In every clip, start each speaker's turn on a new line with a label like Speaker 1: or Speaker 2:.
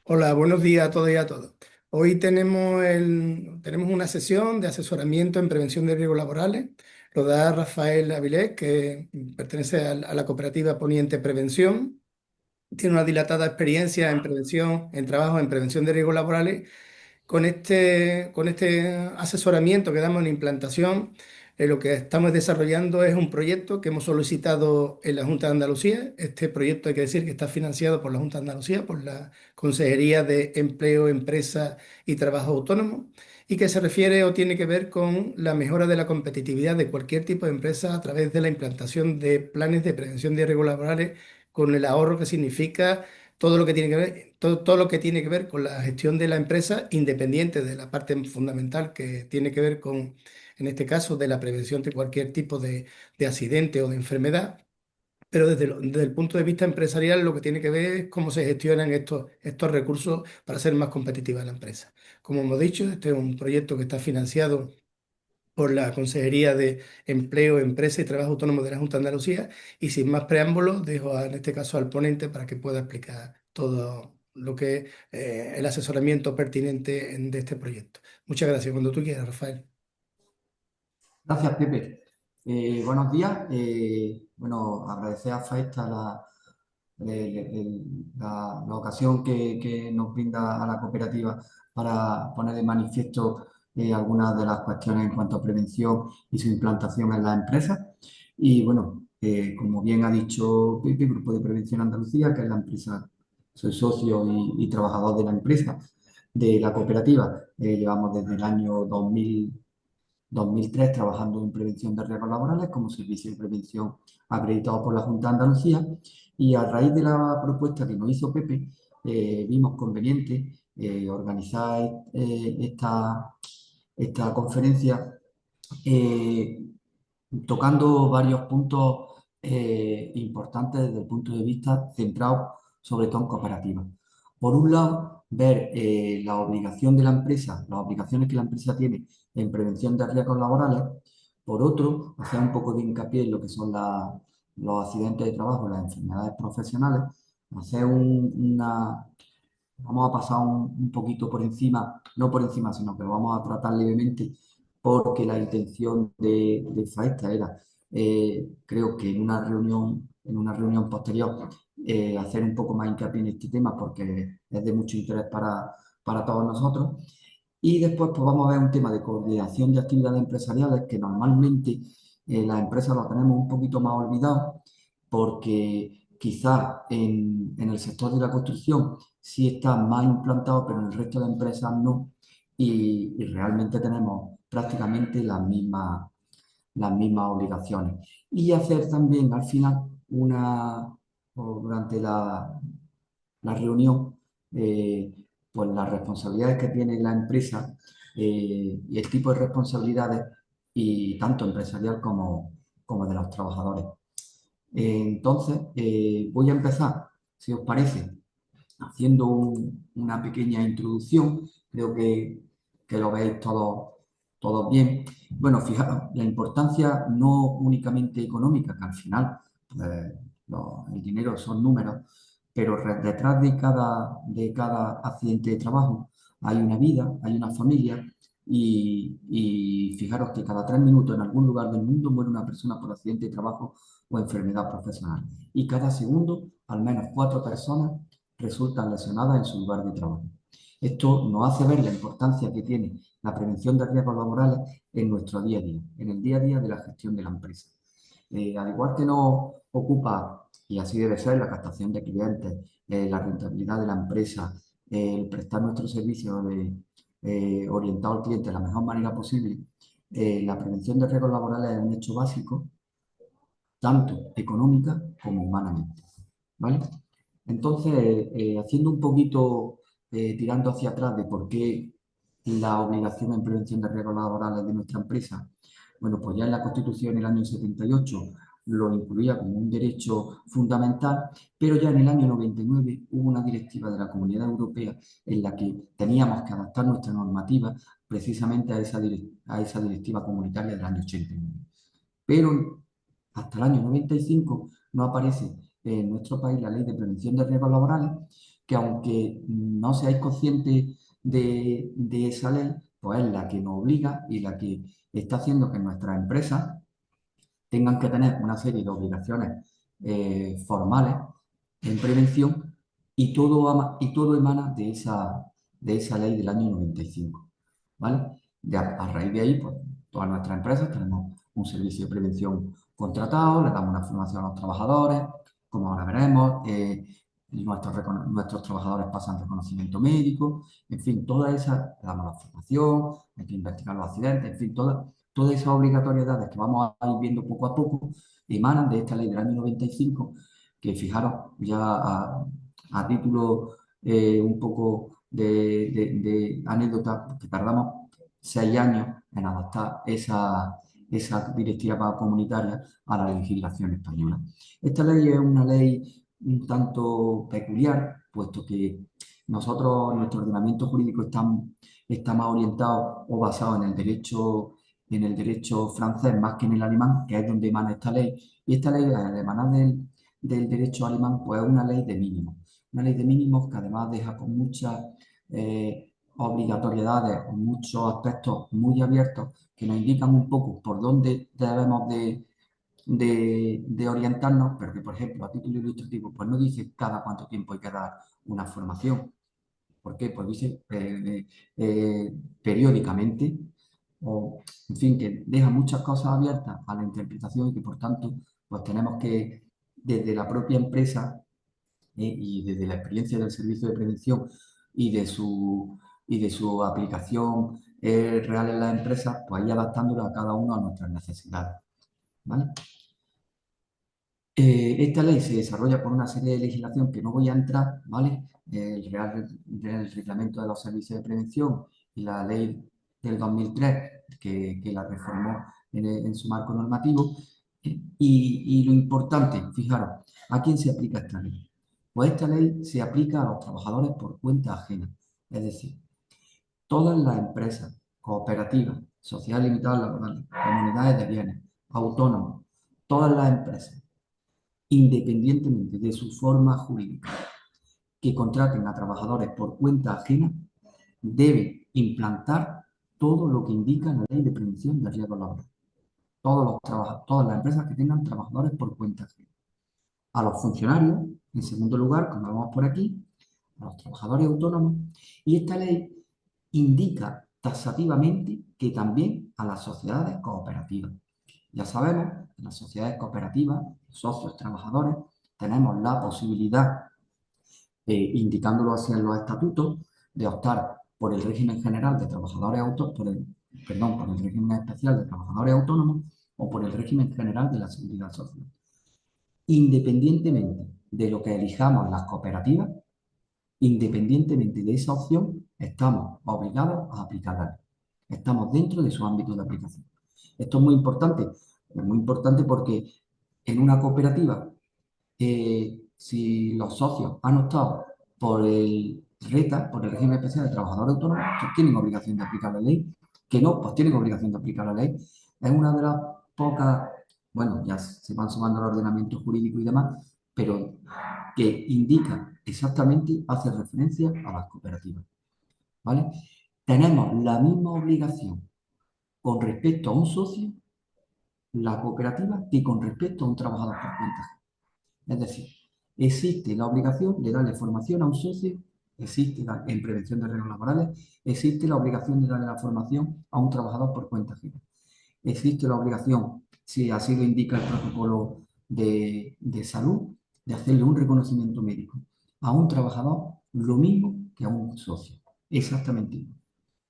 Speaker 1: Hola, buenos días a todos y a todas. Hoy tenemos una sesión de asesoramiento en prevención de riesgos laborales. Lo da Rafael Avilés, que pertenece a la cooperativa Poniente Prevención. Tiene una dilatada experiencia en prevención, en trabajo en prevención de riesgos laborales. Con este asesoramiento que damos en implantación, lo que estamos desarrollando es un proyecto que hemos solicitado en la Junta de Andalucía. Este proyecto hay que decir que está financiado por la Junta de Andalucía, por la Consejería de Empleo, Empresa y Trabajo Autónomo, y que se refiere o tiene que ver con la mejora de la competitividad de cualquier tipo de empresa a través de la implantación de planes de prevención de riesgos laborales, con el ahorro que significa todo lo que tiene que ver, todo lo que tiene que ver con la gestión de la empresa, independiente de la parte fundamental que tiene que ver con, en este caso, de la prevención de cualquier tipo de accidente o de enfermedad. Pero desde el punto de vista empresarial, lo que tiene que ver es cómo se gestionan estos recursos para ser más competitiva la empresa. Como hemos dicho, este es un proyecto que está financiado por la Consejería de Empleo, Empresa y Trabajo Autónomo de la Junta de Andalucía. Y sin más preámbulos, dejo en este caso al ponente para que pueda explicar todo lo que es el asesoramiento pertinente de este proyecto. Muchas gracias. Cuando tú quieras, Rafael.
Speaker 2: Gracias, Pepe. Buenos días. Bueno, agradecer a Faesta la ocasión que nos brinda a la cooperativa para poner de manifiesto algunas de las cuestiones en cuanto a prevención y su implantación en las empresas. Y bueno, como bien ha dicho Pepe, Grupo de Prevención Andalucía, que es la empresa, soy socio y trabajador de la empresa, de la cooperativa. Llevamos desde el año 2003 trabajando en prevención de riesgos laborales como servicio de prevención acreditado por la Junta de Andalucía, y a raíz de la propuesta que nos hizo Pepe, vimos conveniente organizar esta conferencia, eh, tocando varios puntos importantes desde el punto de vista centrado sobre todo en cooperativas. Por un lado, ver la obligación de la empresa, las obligaciones que la empresa tiene en prevención de riesgos laborales. Por otro, hacer un poco de hincapié en lo que son los accidentes de trabajo, las enfermedades profesionales, hacer vamos a pasar un poquito por encima, no por encima, sino que lo vamos a tratar levemente, porque la intención de Faesta era, creo que en una reunión posterior, hacer un poco más hincapié en este tema, porque es de mucho interés para todos nosotros. Y después pues vamos a ver un tema de coordinación de actividades empresariales que normalmente las empresas lo tenemos un poquito más olvidado, porque quizás en el sector de la construcción sí está más implantado, pero en el resto de empresas no. Y realmente tenemos prácticamente las mismas obligaciones. Y hacer también al final o durante la reunión, pues las responsabilidades que tiene la empresa, y el tipo de responsabilidades, y tanto empresarial como de los trabajadores. Entonces, voy a empezar, si os parece, haciendo una pequeña introducción. Creo que lo veis todos bien. Bueno, fijaros, la importancia no únicamente económica, que al final pues, el dinero son números, pero detrás de cada accidente de trabajo hay una vida, hay una familia, y fijaros que cada 3 minutos en algún lugar del mundo muere una persona por accidente de trabajo o enfermedad profesional. Y cada segundo, al menos 4 personas resultan lesionadas en su lugar de trabajo. Esto nos hace ver la importancia que tiene la prevención de riesgos laborales en nuestro día a día, en el día a día de la gestión de la empresa. Al igual que nos ocupa, y así debe ser, la captación de clientes, la rentabilidad de la empresa, el prestar nuestro servicio orientado al cliente de la mejor manera posible, la prevención de riesgos laborales es un hecho básico, tanto económica como humanamente. ¿Vale? Entonces, haciendo un poquito, tirando hacia atrás de por qué la obligación en prevención de riesgos laborales de nuestra empresa, bueno, pues ya en la Constitución en el año 78 lo incluía como un derecho fundamental, pero ya en el año 99 hubo una directiva de la Comunidad Europea en la que teníamos que adaptar nuestra normativa precisamente a esa directiva comunitaria del año 89. Pero hasta el año 95 no aparece en nuestro país la Ley de Prevención de Riesgos Laborales, que aunque no seáis conscientes de esa ley, pues es la que nos obliga y la que está haciendo que nuestras empresas tengan que tener una serie de obligaciones formales en prevención y todo emana de esa ley del año 95, ¿vale? A raíz de ahí, pues todas nuestras empresas tenemos un servicio de prevención contratado, le damos una formación a los trabajadores, como ahora veremos, nuestros trabajadores pasan reconocimiento médico, en fin, todas esas, le damos la formación, hay que investigar los accidentes, en fin, todas esas obligatoriedades que vamos a ir viendo poco a poco emanan de esta ley del año 95, que fijaros ya a título un poco de anécdota, que tardamos 6 años en adaptar esa directiva comunitaria a la legislación española. Esta ley es una ley un tanto peculiar, puesto que nuestro ordenamiento jurídico está más orientado o basado en el derecho francés más que en el alemán, que es donde emana esta ley. Y esta ley, al emanar del derecho alemán, pues es una ley de mínimos. Una ley de mínimos que además deja con muchas obligatoriedades o muchos aspectos muy abiertos que nos indican un poco por dónde debemos de orientarnos, pero que, por ejemplo, a título ilustrativo, pues no dice cada cuánto tiempo hay que dar una formación. ¿Por qué? Pues dice periódicamente, o en fin, que deja muchas cosas abiertas a la interpretación y que, por tanto, pues tenemos que, desde la propia empresa y desde la experiencia del servicio de prevención y de su aplicación real en las empresas, pues ir adaptándolo a cada uno a nuestras necesidades. ¿Vale? Esta ley se desarrolla por una serie de legislación que no voy a entrar, ¿vale? El Reglamento de los Servicios de Prevención y la ley del 2003 que la reformó en su marco normativo. Y lo importante, fijaros, ¿a quién se aplica esta ley? Pues esta ley se aplica a los trabajadores por cuenta ajena, es decir, todas las empresas, cooperativas, sociedades limitadas laborales, comunidades de bienes, autónomos, todas las empresas independientemente de su forma jurídica, que contraten a trabajadores por cuenta ajena, debe implantar todo lo que indica la ley de prevención de riesgos laborales. Todas las empresas que tengan trabajadores por cuenta ajena. A los funcionarios, en segundo lugar, como vemos por aquí, a los trabajadores autónomos, y esta ley indica taxativamente que también a las sociedades cooperativas. Ya sabemos, en las sociedades cooperativas, socios, trabajadores, tenemos la posibilidad, indicándolo así en los estatutos, de optar por el régimen general de trabajadores autónomos, por el régimen especial de trabajadores autónomos o por el régimen general de la seguridad social. Independientemente de lo que elijamos las cooperativas, independientemente de esa opción, estamos obligados a aplicarla. Estamos dentro de su ámbito de aplicación. Esto es muy importante porque en una cooperativa, si los socios han optado por el RETA, por el régimen especial de trabajador autónomo, pues tienen obligación de aplicar la ley, que no, pues tienen obligación de aplicar la ley. Es una de las pocas, bueno, ya se van sumando los ordenamientos jurídicos y demás, pero que indica exactamente, hace referencia a las cooperativas, ¿vale? Tenemos la misma obligación con respecto a un socio, la cooperativa, que con respecto a un trabajador por cuenta ajena. Es decir, existe la obligación de darle formación a un socio, en prevención de riesgos laborales, existe la obligación de darle la formación a un trabajador por cuenta ajena. Existe la obligación, si así lo indica el protocolo de salud, de hacerle un reconocimiento médico a un trabajador lo mismo que a un socio, exactamente igual.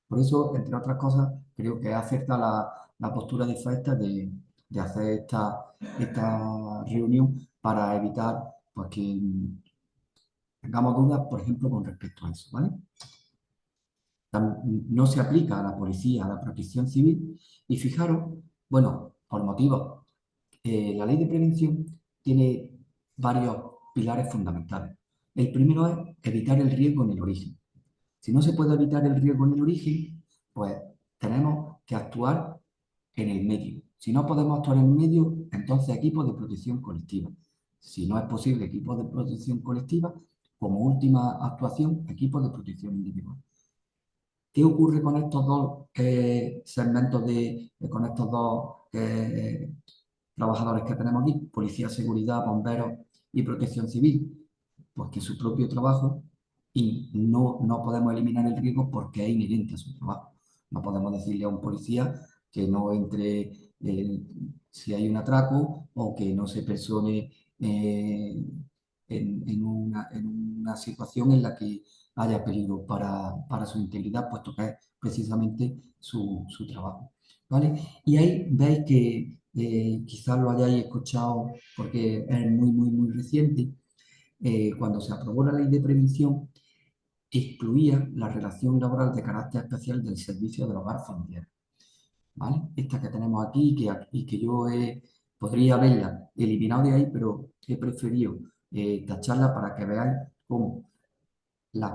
Speaker 2: Por eso, entre otras cosas, creo que acepta la postura de FAESTA de hacer esta reunión para evitar pues, que tengamos dudas, por ejemplo, con respecto a eso, ¿vale? No se aplica a la policía, a la protección civil, y fijaros, bueno, por motivos, la ley de prevención tiene varios pilares fundamentales. El primero es evitar el riesgo en el origen. Si no se puede evitar el riesgo en el origen, pues tenemos que actuar en el medio. Si no podemos actuar en el medio, entonces equipos de protección colectiva. Si no es posible equipos de protección colectiva, como última actuación, equipos de protección individual. ¿Qué ocurre con estos dos segmentos con estos dos trabajadores que tenemos aquí? Policía, seguridad, bomberos y protección civil. Pues que su propio trabajo y no podemos eliminar el riesgo porque es inherente a su trabajo. No podemos decirle a un policía que no entre si hay un atraco o que no se persone en una situación en la que haya peligro para su integridad, puesto que es precisamente su trabajo. ¿Vale? Y ahí veis que quizás lo hayáis escuchado porque es muy, muy, muy reciente. Cuando se aprobó la ley de prevención, excluía la relación laboral de carácter especial del servicio del hogar familiar. ¿Vale? Esta que tenemos aquí y que yo podría haberla eliminado de ahí, pero he preferido tacharla para que veáis cómo las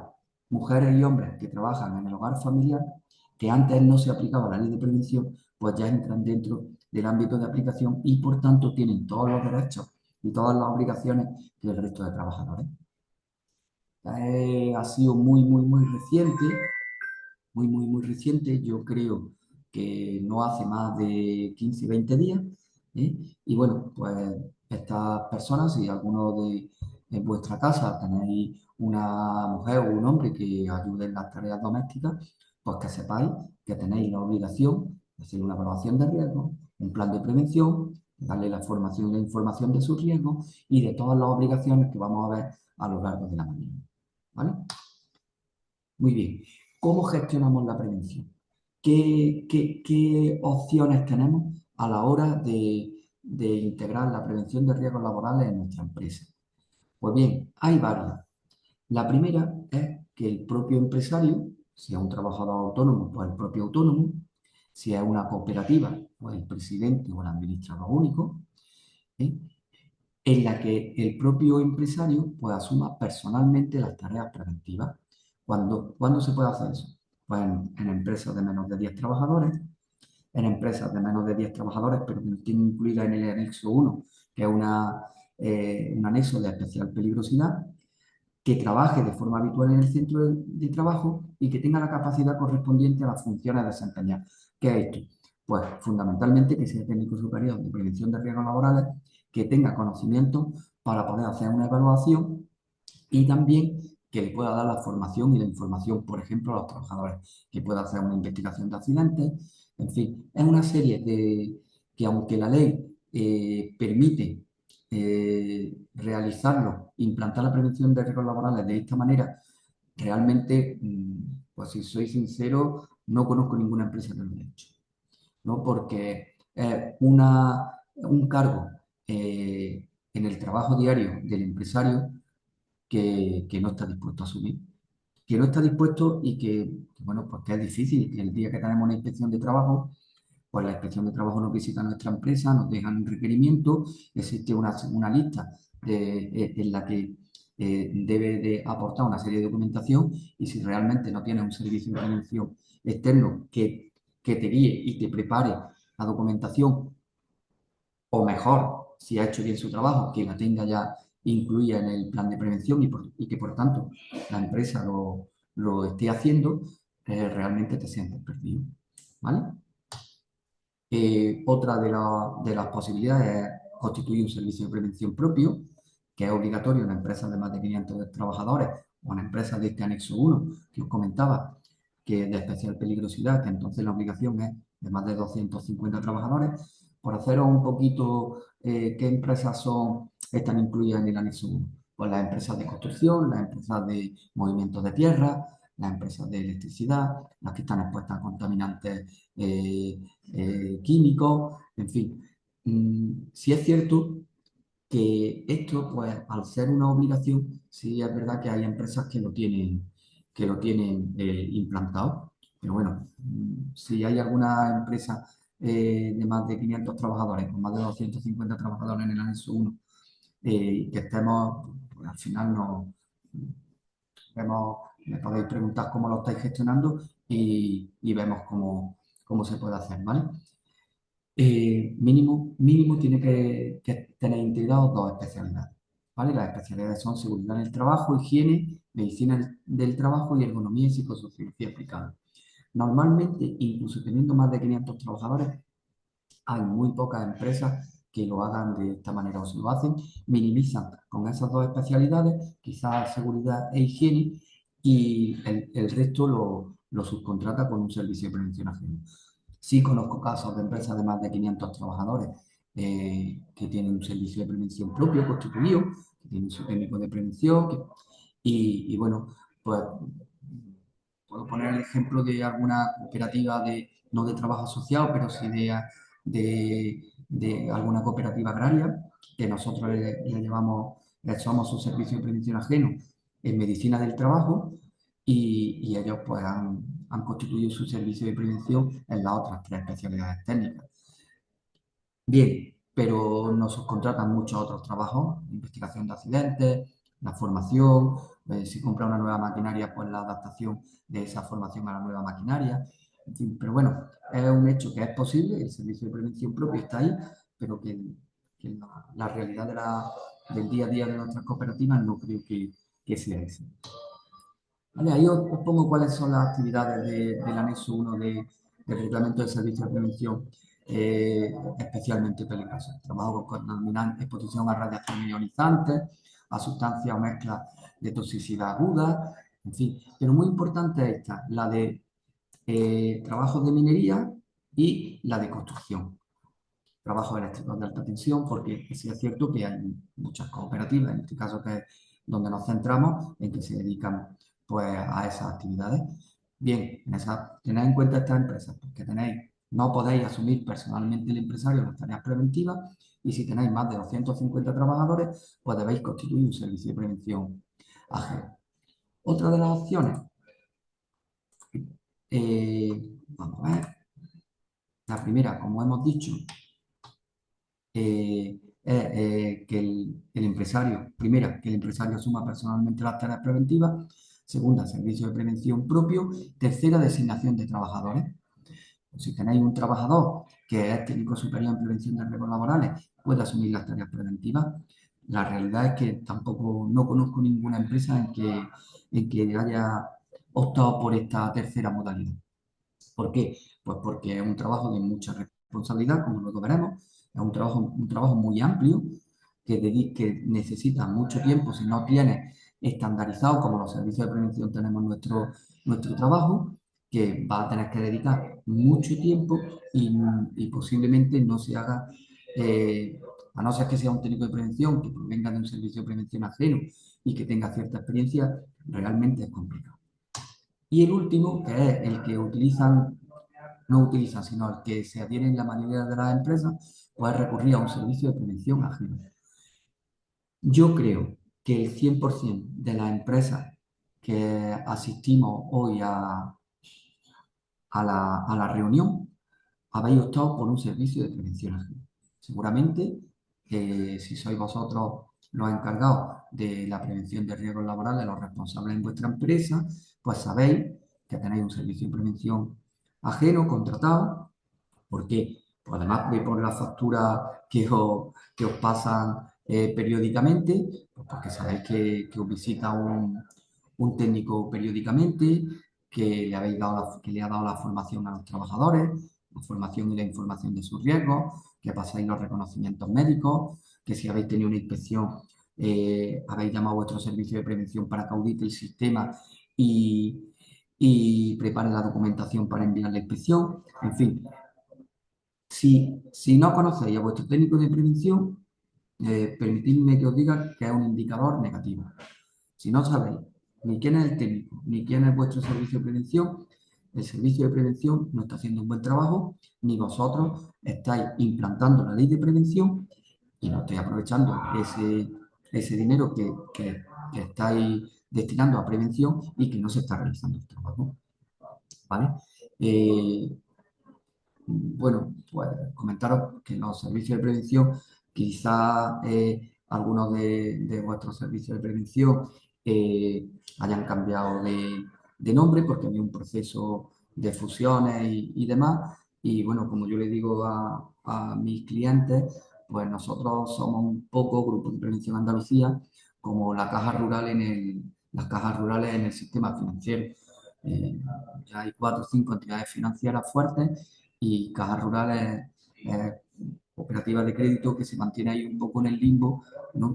Speaker 2: mujeres y hombres que trabajan en el hogar familiar, que antes no se aplicaba la ley de prevención, pues ya entran dentro del ámbito de aplicación y por tanto tienen todos los derechos y todas las obligaciones que el resto de trabajadores. Ha sido muy, muy, muy reciente, muy, muy, muy reciente. Yo creo que no hace más de 15 20 días. ¿Eh? Y bueno, pues estas personas, si alguno de en vuestra casa tenéis una mujer o un hombre que ayude en las tareas domésticas, pues que sepáis que tenéis la obligación de hacer una evaluación de riesgo, un plan de prevención, darle la formación y la información de sus riesgos y de todas las obligaciones que vamos a ver a lo largo de la mañana. ¿Vale? Muy bien. ¿Cómo gestionamos la prevención? ¿Qué opciones tenemos a la hora de integrar la prevención de riesgos laborales en nuestra empresa? Pues bien, hay varias. La primera es que el propio empresario, si es un trabajador autónomo, pues el propio autónomo, si es una cooperativa, pues el presidente o el administrador único, ¿eh? En la que el propio empresario pues, asuma personalmente las tareas preventivas. ¿Cuándo se puede hacer eso? Pues en empresas de menos de 10 trabajadores, en empresas de menos de 10 trabajadores, pero que no estén incluidas en el anexo 1, que es un anexo de especial peligrosidad, que trabaje de forma habitual en el centro de trabajo y que tenga la capacidad correspondiente a las funciones a desempeñar. ¿Qué es esto? Pues fundamentalmente que sea técnico superior de prevención de riesgos laborales, que tenga conocimiento para poder hacer una evaluación y también que le pueda dar la formación y la información, por ejemplo, a los trabajadores, que pueda hacer una investigación de accidentes, en fin, es una serie de que aunque la ley permite realizarlo, implantar la prevención de riesgos laborales de esta manera, realmente, pues si soy sincero, no conozco ninguna empresa que lo haya hecho, ¿no? Porque un cargo en el trabajo diario del empresario que no está dispuesto a asumir, que no está dispuesto y bueno, pues que es difícil, que el día que tenemos una inspección de trabajo, pues la inspección de trabajo nos visita nuestra empresa, nos dejan un requerimiento, existe una lista en la que debe de aportar una serie de documentación y si realmente no tienes un servicio de prevención externo que te guíe y te prepare la documentación o mejor, si ha hecho bien su trabajo, que la tenga ya incluida en el plan de prevención y que por tanto la empresa lo esté haciendo, realmente te sientes perdido. ¿Vale? Otra de las posibilidades es constituir un servicio de prevención propio, que es obligatorio en empresas de más de 500 trabajadores o en empresas de este anexo 1 que os comentaba, que es de especial peligrosidad, que entonces la obligación es de más de 250 trabajadores. Por haceros un poquito qué empresas están incluidas en el anexo 1. Pues las empresas de construcción, las empresas de movimientos de tierra, las empresas de electricidad, las que están expuestas a contaminantes químicos, en fin. Si es cierto que esto, pues, al ser una obligación, sí es verdad que hay empresas que lo tienen implantado. Pero bueno, si hay alguna empresa de más de 500 trabajadores, con más de 250 trabajadores en el anexo 1, que estemos, pues, al final no vemos, me podéis preguntar cómo lo estáis gestionando y vemos cómo se puede hacer, ¿vale? Mínimo tiene que tener integrados dos especialidades, ¿vale? Las especialidades son seguridad en el trabajo, higiene, medicina del trabajo y ergonomía y psicosociología aplicada. Normalmente, incluso teniendo más de 500 trabajadores, hay muy pocas empresas que lo hagan de esta manera o si lo hacen, minimizan con esas dos especialidades, quizás seguridad e higiene, y el resto lo subcontrata con un servicio de prevención ajeno. Sí conozco casos de empresas de más de 500 trabajadores que tienen un servicio de prevención propio constituido, que tienen su técnico de prevención, y bueno, pues puedo poner el ejemplo de alguna cooperativa de, no de trabajo asociado, pero sí de alguna cooperativa agraria, que nosotros le llevamos, somos su servicio de prevención ajeno en medicina del trabajo, y ellos pues han constituido su servicio de prevención en las otras tres especialidades técnicas. Bien, pero nos subcontratan muchos otros trabajos, investigación de accidentes, la formación, si compra una nueva maquinaria, pues la adaptación de esa formación a la nueva maquinaria. En fin, pero bueno, es un hecho que es posible, el servicio de prevención propio está ahí, pero que la realidad del día a día de nuestras cooperativas no creo que sea esa. Vale, ahí os pongo cuáles son las actividades del anexo 1 del reglamento de servicios de prevención especialmente peligrosas. Trabajo con contaminantes, exposición a radiaciones ionizantes, a sustancias o mezclas de toxicidad aguda, en fin. Pero muy importante es esta, la de trabajos de minería y la de construcción. Trabajos eléctricos de alta tensión, porque sí es cierto que hay muchas cooperativas, en este caso que es donde nos centramos, en que se dedican pues, a esas actividades. Bien, tened en cuenta estas empresas, porque no podéis asumir personalmente el empresario las tareas preventivas y si tenéis más de 250 trabajadores, pues debéis constituir un servicio de prevención ajeno. Otra de las opciones, vamos a ver, la primera, como hemos dicho, que el empresario, primera, que el empresario asuma personalmente las tareas preventivas, segunda, servicio de prevención propio, tercera, designación de trabajadores. Si tenéis un trabajador que es técnico superior en prevención de riesgos laborales, puede asumir las tareas preventivas. La realidad es que tampoco no conozco ninguna empresa en que haya optado por esta tercera modalidad. ¿Por qué? Pues porque es un trabajo de mucha responsabilidad, como luego veremos, es un trabajo muy amplio que necesita mucho tiempo si no tiene estandarizado, como los servicios de prevención tenemos nuestro trabajo, que va a tener que dedicar mucho tiempo y posiblemente no se haga, a no ser que sea un técnico de prevención que provenga de un servicio de prevención ajeno y que tenga cierta experiencia, realmente es complicado. Y el último, que es el que no utilizan, sino el que se adhiere en la mayoría de las empresas, pues recurrir a un servicio de prevención ajeno. Yo creo que el 100% de las empresas que asistimos hoy a la reunión habéis optado por un servicio de prevención ajena. Seguramente, si sois vosotros los encargados de la prevención de riesgos laborales, los responsables en vuestra empresa, pues sabéis que tenéis un servicio de prevención ajeno contratado. ¿Por qué? Pues además de por la factura que os pasan periódicamente, pues porque sabéis que os visita un técnico periódicamente, que le ha dado la formación a los trabajadores, la formación y la información de sus riesgos, que pasáis los reconocimientos médicos, que si habéis tenido una inspección, habéis llamado a vuestro servicio de prevención para que audite el sistema y prepare la documentación para enviar la inspección. En fin, si no conocéis a vuestro técnico de prevención, permitidme que os diga que es un indicador negativo. Si no sabéis ni quién es el técnico, ni quién es vuestro servicio de prevención, el servicio de prevención no está haciendo un buen trabajo, ni vosotros estáis implantando la ley de prevención y no estáis aprovechando ese dinero que estáis destinando a prevención y que no se está realizando el trabajo. ¿Vale? Eh, bueno, pues comentaros que los servicios de prevención, quizás algunos de vuestros servicios de prevención hayan cambiado de nombre porque había un proceso de fusiones y demás. Y bueno, como yo le digo a mis clientes, pues nosotros somos un poco, Grupo de Prevención Andalucía, como la caja rural las cajas rurales en el sistema financiero. Eh, ya hay 4 o 5 entidades financieras fuertes y cajas rurales, cooperativas de crédito que se mantiene ahí un poco en el limbo, ¿no?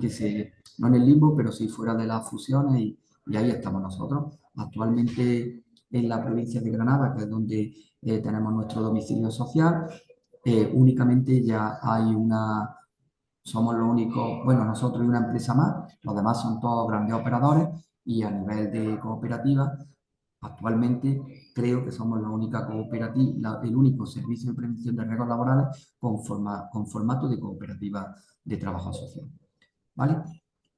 Speaker 2: No en el limbo, pero sí fuera de las fusiones y ahí estamos nosotros. Actualmente en la provincia de Granada, que es donde tenemos nuestro domicilio social, únicamente ya hay somos los únicos, bueno, nosotros y una empresa más, los demás son todos grandes operadores y a nivel de cooperativa, actualmente creo que somos la única cooperativa, el único servicio de prevención de riesgos laborales con formato de cooperativa de trabajo social, ¿vale?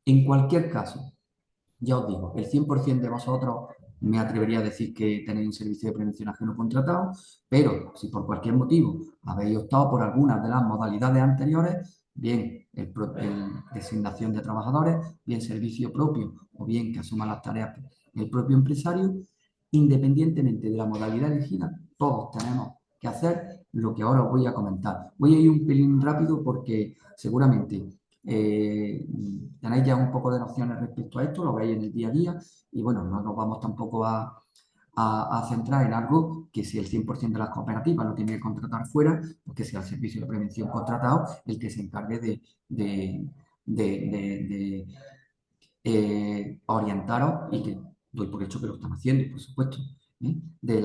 Speaker 2: En cualquier caso, ya os digo, el 100% de vosotros me atrevería a decir que tenéis un servicio de prevención ajeno contratado, pero si por cualquier motivo habéis optado por algunas de las modalidades anteriores, bien designación de trabajadores, bien servicio propio o bien que asuma las tareas el propio empresario, independientemente de la modalidad elegida, todos tenemos que hacer lo que ahora os voy a comentar. Voy a ir un pelín rápido porque seguramente eh, tenéis ya un poco de nociones respecto a esto, lo veis en el día a día y bueno, no nos vamos tampoco a centrar en algo que si el 100% de las cooperativas lo tiene que contratar fuera, pues que sea el servicio de prevención contratado el que se encargue de, de orientaros y que doy por hecho que lo están haciendo, por supuesto, ¿eh? De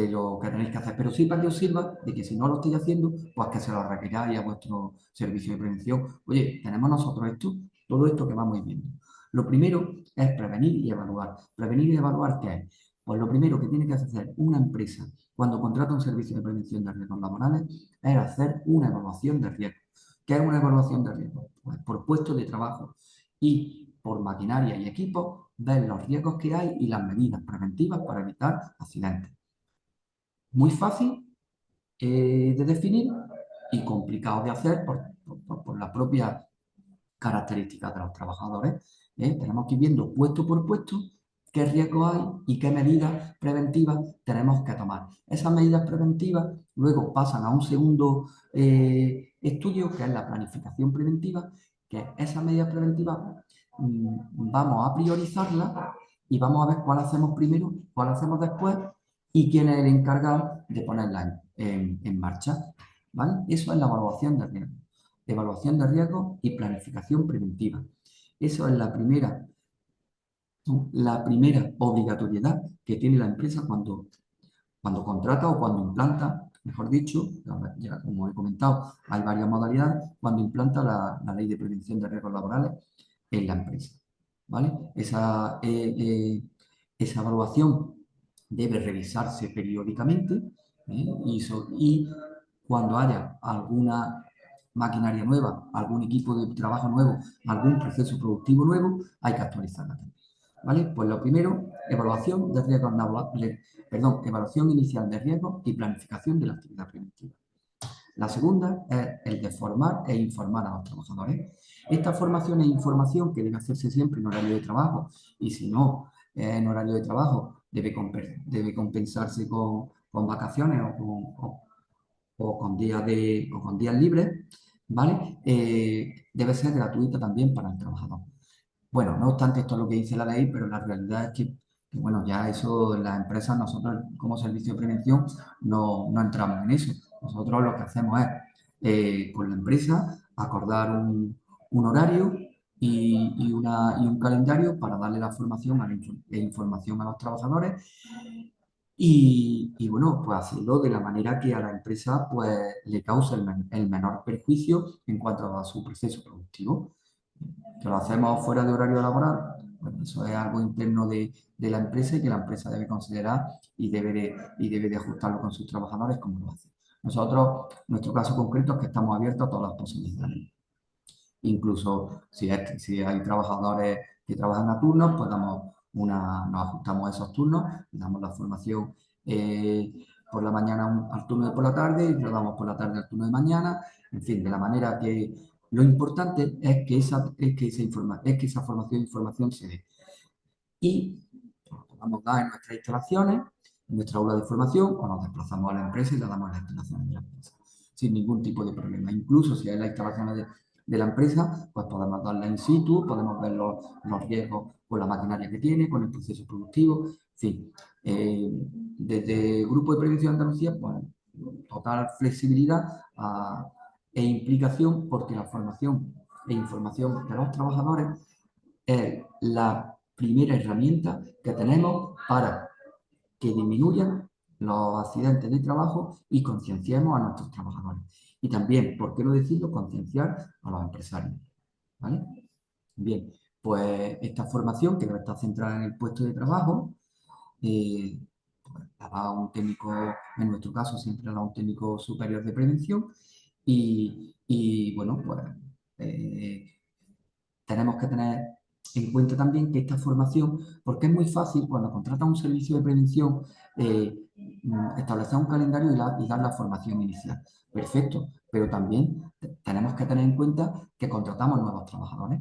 Speaker 2: lo que tenéis que hacer. Pero sí para que os sirva de que si no lo estáis haciendo, pues que se lo requiráis a vuestro servicio de prevención. Oye, tenemos nosotros esto, todo esto que vamos viendo. Lo primero es prevenir y evaluar. ¿Prevenir y evaluar qué es? Pues lo primero que tiene que hacer una empresa cuando contrata un servicio de prevención de riesgos laborales es hacer una evaluación de riesgo. ¿Qué es una evaluación de riesgo? Pues por puesto de trabajo y por maquinaria y equipos, ver los riesgos que hay y las medidas preventivas para evitar accidentes. Muy fácil de definir y complicado de hacer por la propia características de los trabajadores. Tenemos que ir viendo puesto por puesto qué riesgos hay y qué medidas preventivas tenemos que tomar. Esas medidas preventivas luego pasan a un segundo estudio, que es la planificación preventiva, que esas medidas preventivas vamos a priorizarlas y vamos a ver cuál hacemos primero, cuál hacemos después y quién es el encargado de ponerla en marcha. ¿Vale? Eso es la evaluación de riesgo. Evaluación de riesgo y planificación preventiva. Eso es la primera obligatoriedad que tiene la empresa cuando contrata o cuando implanta, mejor dicho, ya como he comentado, hay varias modalidades, cuando implanta la ley de prevención de riesgos laborales en la empresa. ¿Vale? Esa evaluación debe revisarse periódicamente y cuando haya alguna maquinaria nueva, algún equipo de trabajo nuevo, algún proceso productivo nuevo, hay que actualizarla también. ¿Vale? Pues lo primero, evaluación de riesgos laborales, perdón, evaluación inicial de riesgos y planificación de la actividad preventiva. La segunda es el de formar e informar a los trabajadores. Esta formación e información que debe hacerse siempre en horario de trabajo y si no en horario de trabajo debe compensarse con vacaciones o con días libres, ¿vale? Debe ser gratuita también para el trabajador. Bueno, no obstante, esto es lo que dice la ley, pero la realidad es que, bueno, ya eso en las empresas, nosotros como servicio de prevención no entramos en eso. Nosotros lo que hacemos es, con la empresa, acordar un horario y un calendario para darle la formación e información a los trabajadores bueno, pues hacerlo de la manera que a la empresa pues, le cause el menor perjuicio en cuanto a su proceso productivo. Que lo hacemos fuera de horario laboral, bueno, eso es algo interno de la empresa y que la empresa debe considerar y debe de ajustarlo con sus trabajadores como lo hace. Nosotros, nuestro caso concreto es que estamos abiertos a todas las posibilidades. Incluso si hay trabajadores que trabajan a turnos, pues nos ajustamos a esos turnos, damos la formación por la mañana al turno de por la tarde y lo damos por la tarde al turno de mañana, en fin, de la manera que lo importante es que esa formación e información se dé. Y pues, lo podamos dar en nuestras instalaciones, en nuestra aula de formación, o nos desplazamos a la empresa y le damos las instalaciones de la empresa. sin ningún tipo de problema. Incluso si hay las instalaciones de la empresa, pues podemos darla in situ, podemos ver los riesgos con la maquinaria que tiene, con el proceso productivo, en fin. Desde el Grupo de Prevención de Andalucía, pues total flexibilidad e implicación, porque la formación e información de los trabajadores es la primera herramienta que tenemos para que disminuyan los accidentes de trabajo y concienciemos a nuestros trabajadores. Y también, ¿por qué no decirlo?, concienciar a los empresarios. ¿Vale? Bien, pues esta formación que está centrada en el puesto de trabajo, eh, la da un técnico, en nuestro caso siempre la da un técnico superior de prevención bueno, pues eh, tenemos que tener en cuenta también que esta formación, porque es muy fácil cuando contratas un servicio de prevención, establecer un calendario y dar la formación inicial. Perfecto, pero también tenemos que tener en cuenta que contratamos nuevos trabajadores.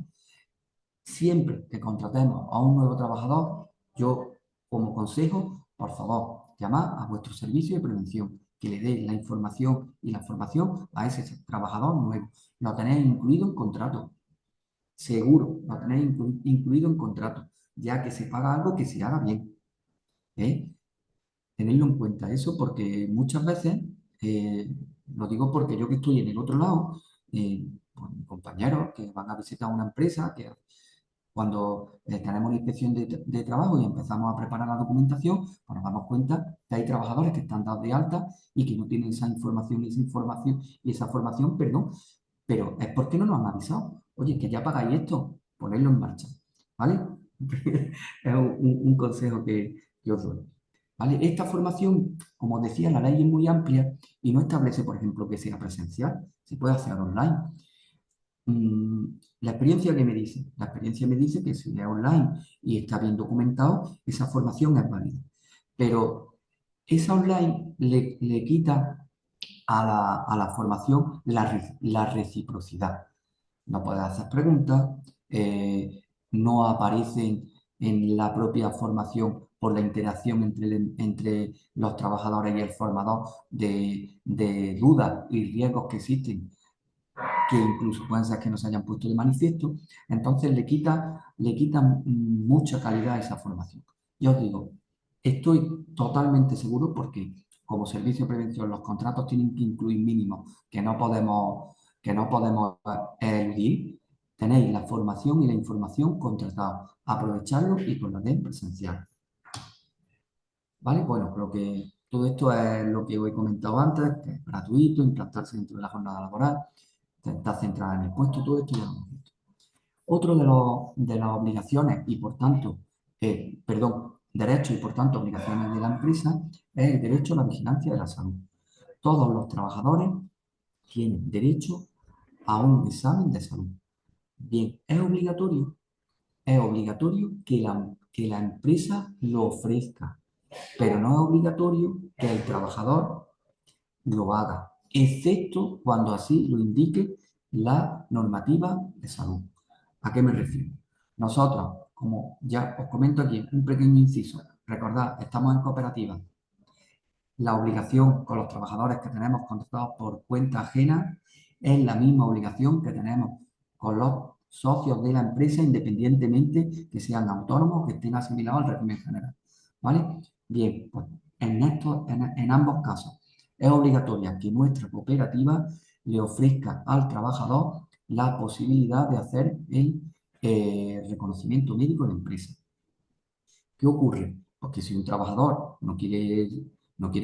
Speaker 2: Siempre que contratemos a un nuevo trabajador, yo como consejo, por favor, llamad a vuestro servicio de prevención, que le dé la información y la formación a ese trabajador nuevo. Lo tenéis incluido en contrato. Seguro, lo tenéis incluido en contrato, ya que se paga algo que se haga bien. ¿Eh? Tenedlo en cuenta eso porque muchas veces, eh, lo digo porque yo que estoy en el otro lado, pues, mis compañeros que van a visitar una empresa, que cuando tenemos una inspección de trabajo y empezamos a preparar la documentación, pues nos damos cuenta que hay trabajadores que están dados de alta y que no tienen esa formación, perdón, pero es porque no nos han avisado. Oye, que ya pagáis esto, ponedlo en marcha, ¿vale? Es un consejo que os doy. ¿Vale? Esta formación, como decía, la ley es muy amplia y no establece, por ejemplo, que sea presencial, se puede hacer online. Mm, la experiencia me dice que si es online y está bien documentado, esa formación es válida. Pero esa online le quita a la formación la reciprocidad. No puedes hacer preguntas, no aparecen en la propia formación por la interacción entre los trabajadores y el formador de dudas y riesgos que existen, que incluso pueden ser que no se hayan puesto de manifiesto. Entonces le quita mucha calidad a esa formación. Yo os digo, estoy totalmente seguro porque como servicio de prevención los contratos tienen que incluir mínimos que no podemos eludir. Tenéis la formación y la información contratados. Aprovecharlo y con la de presencial. ¿Vale? Bueno, todo esto es lo que os he comentado antes, que es gratuito, implantarse dentro de la jornada laboral, está centrada en el puesto, todo esto ya lo hemos visto. Otro de las obligaciones y por tanto, perdón, derechos y por tanto obligaciones de la empresa es el derecho a la vigilancia de la salud. Todos los trabajadores tienen derecho a un examen de salud. Bien, es obligatorio que la empresa lo ofrezca, pero no es obligatorio que el trabajador lo haga, excepto cuando así lo indique la normativa de salud. ¿A qué me refiero? Nosotros, como ya os comento aquí, un pequeño inciso, recordad, estamos en cooperativa. La obligación con los trabajadores que tenemos contratados por cuenta ajena es la misma obligación que tenemos con los socios de la empresa, independientemente que sean autónomos o que estén asimilados al régimen general. ¿Vale? Bien, pues en ambos casos es obligatoria que nuestra cooperativa le ofrezca al trabajador la posibilidad de hacer el reconocimiento médico de empresa. ¿Qué ocurre? Porque si un trabajador no quiere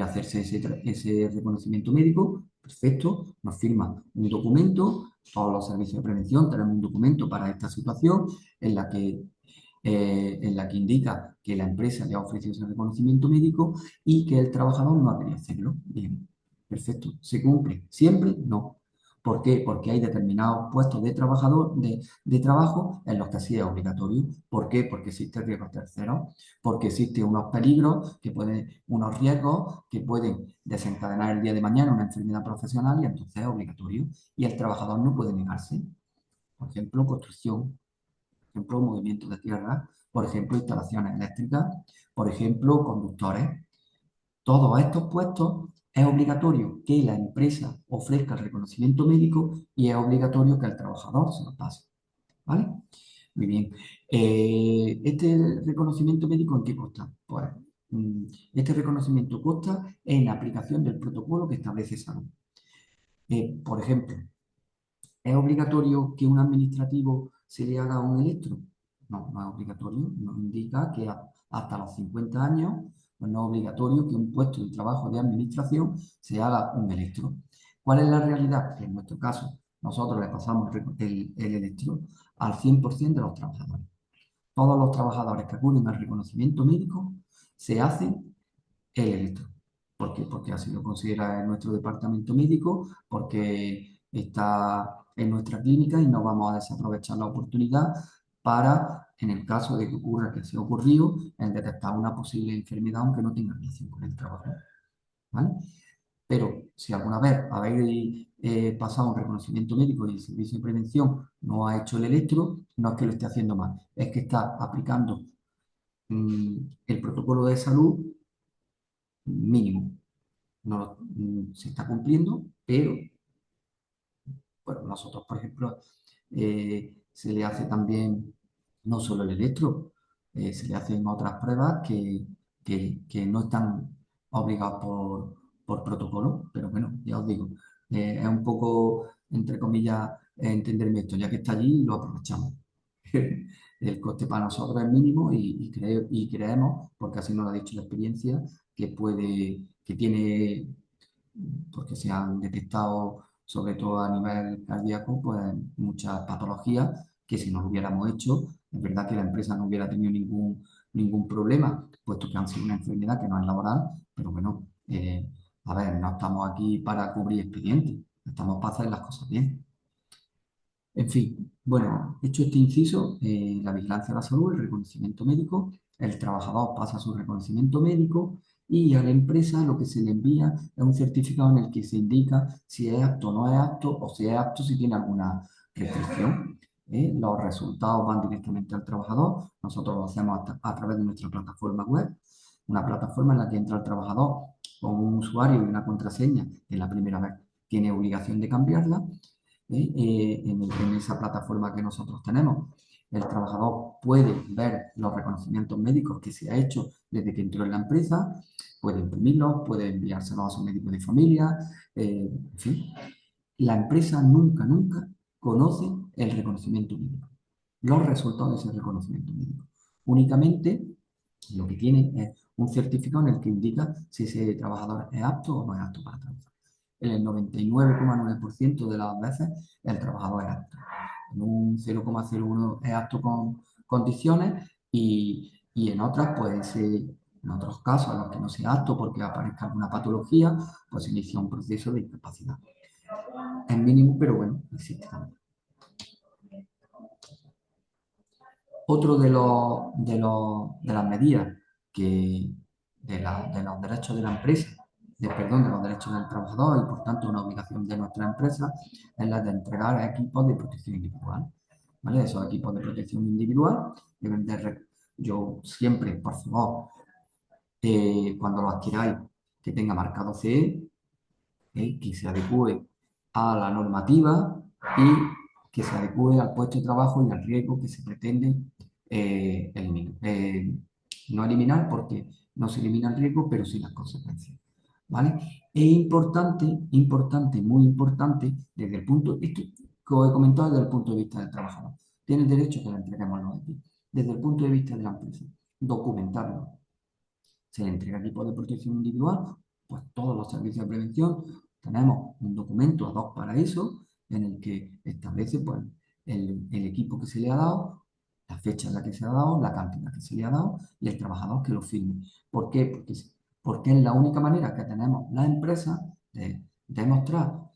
Speaker 2: hacerse ese reconocimiento médico, perfecto, nos firma un documento, todos los servicios de prevención tenemos un documento para esta situación en la que indica que la empresa le ha ofrecido ese reconocimiento médico y que el trabajador no ha querido hacerlo. Bien, perfecto. ¿Se cumple? ¿Siempre? No. ¿Por qué? Porque hay determinados puestos de trabajo en los que sí es obligatorio. ¿Por qué? Porque existe riesgo tercero, porque existen unos riesgos que pueden desencadenar el día de mañana una enfermedad profesional y entonces es obligatorio. Y el trabajador no puede negarse. Por ejemplo, construcción, por ejemplo, movimiento de tierra, por ejemplo, instalaciones eléctricas, por ejemplo, conductores. Todos estos puestos Es obligatorio que la empresa ofrezca el reconocimiento médico y es obligatorio que el trabajador se lo pase. ¿Vale? Muy bien. ¿Este reconocimiento médico en qué consta? Pues este reconocimiento consta en la aplicación del protocolo que establece salud. Por ejemplo, ¿es obligatorio que un administrativo se le haga un electro? No, no es obligatorio. Nos indica que hasta los 50 años pues no es obligatorio que un puesto de trabajo de administración se haga un electro. ¿Cuál es la realidad? Que en nuestro caso, nosotros le pasamos el electro al 100% de los trabajadores. Todos los trabajadores que acuden al reconocimiento médico se hacen el electro. ¿Por qué? Porque así lo considera nuestro departamento médico, porque está en nuestra clínica y no vamos a desaprovechar la oportunidad para, en el caso de que ocurra que se ha ocurrido, en detectar una posible enfermedad aunque no tenga relación con el trabajo. ¿Vale? Pero si alguna vez habéis pasado un reconocimiento médico y el servicio de prevención no ha hecho el electro, no es que lo esté haciendo mal, es que está aplicando el protocolo de salud mínimo. No se está cumpliendo, pero bueno, nosotros, por ejemplo, se le hace también no solo el electro, se le hacen otras pruebas que no están obligadas por protocolo, pero bueno, ya os digo, es un poco, entre comillas, entenderme esto, ya que está allí, lo aprovechamos. El coste para nosotros es mínimo y creemos, porque así nos lo ha dicho la experiencia, que tiene porque se han detectado, sobre todo a nivel cardíaco, pues muchas patologías que si no lo hubiéramos hecho, es verdad que la empresa no hubiera tenido ningún problema, puesto que han sido una enfermedad que no es laboral, pero bueno, a ver, no estamos aquí para cubrir expedientes, estamos para hacer las cosas bien. En fin, bueno, hecho este inciso, la vigilancia de la salud, el reconocimiento médico, el trabajador pasa su reconocimiento médico y a la empresa lo que se le envía es un certificado en el que se indica si es apto o no es apto o si es apto si tiene alguna restricción. Los resultados van directamente al trabajador, nosotros lo hacemos a través de nuestra plataforma web, una plataforma en la que entra el trabajador con un usuario y una contraseña que la primera vez tiene obligación de cambiarla en esa plataforma que nosotros tenemos. El trabajador puede ver los reconocimientos médicos que se ha hecho desde que entró en la empresa, puede imprimirlos, puede enviárselos a su médico de familia, en fin. La empresa nunca conoce el reconocimiento médico, los resultados de ese reconocimiento médico. Únicamente lo que tiene es un certificado en el que indica si ese trabajador es apto o no es apto para trabajar. En el 99,9% de las veces el trabajador es apto. En un 0,01 es apto con condiciones y en otras, pues en otros casos en los que no sea apto porque aparezca alguna patología, pues se inicia un proceso de incapacidad. Es mínimo, pero bueno, existe también. Otro de las medidas de los derechos de la empresa, perdón, de los derechos del trabajador y por tanto una obligación de nuestra empresa es la de entregar equipos de protección individual. ¿Vale? Esos equipos de protección individual deben yo siempre, por favor, cuando lo adquiráis, que tenga marcado CE, que se adecue a la normativa y que se adecue al puesto de trabajo y al riesgo que se pretende eliminar. No eliminar porque no se elimina el riesgo, pero sí las consecuencias. ¿Vale? Es importante, muy importante, desde el punto, esto que os he comentado desde el punto de vista del trabajador. Tiene el derecho a que le entreguemos los EPI. Desde el punto de vista de la empresa, documentarlo. Se le entrega equipo de protección individual, pues todos los servicios de prevención tenemos un documento ad hoc para eso, en el que establece pues, el equipo que se le ha dado, la fecha en la que se ha dado, la cantidad que se le ha dado y el trabajador que lo firme. ¿Por qué? Porque es la única manera que tenemos la empresa de demostrar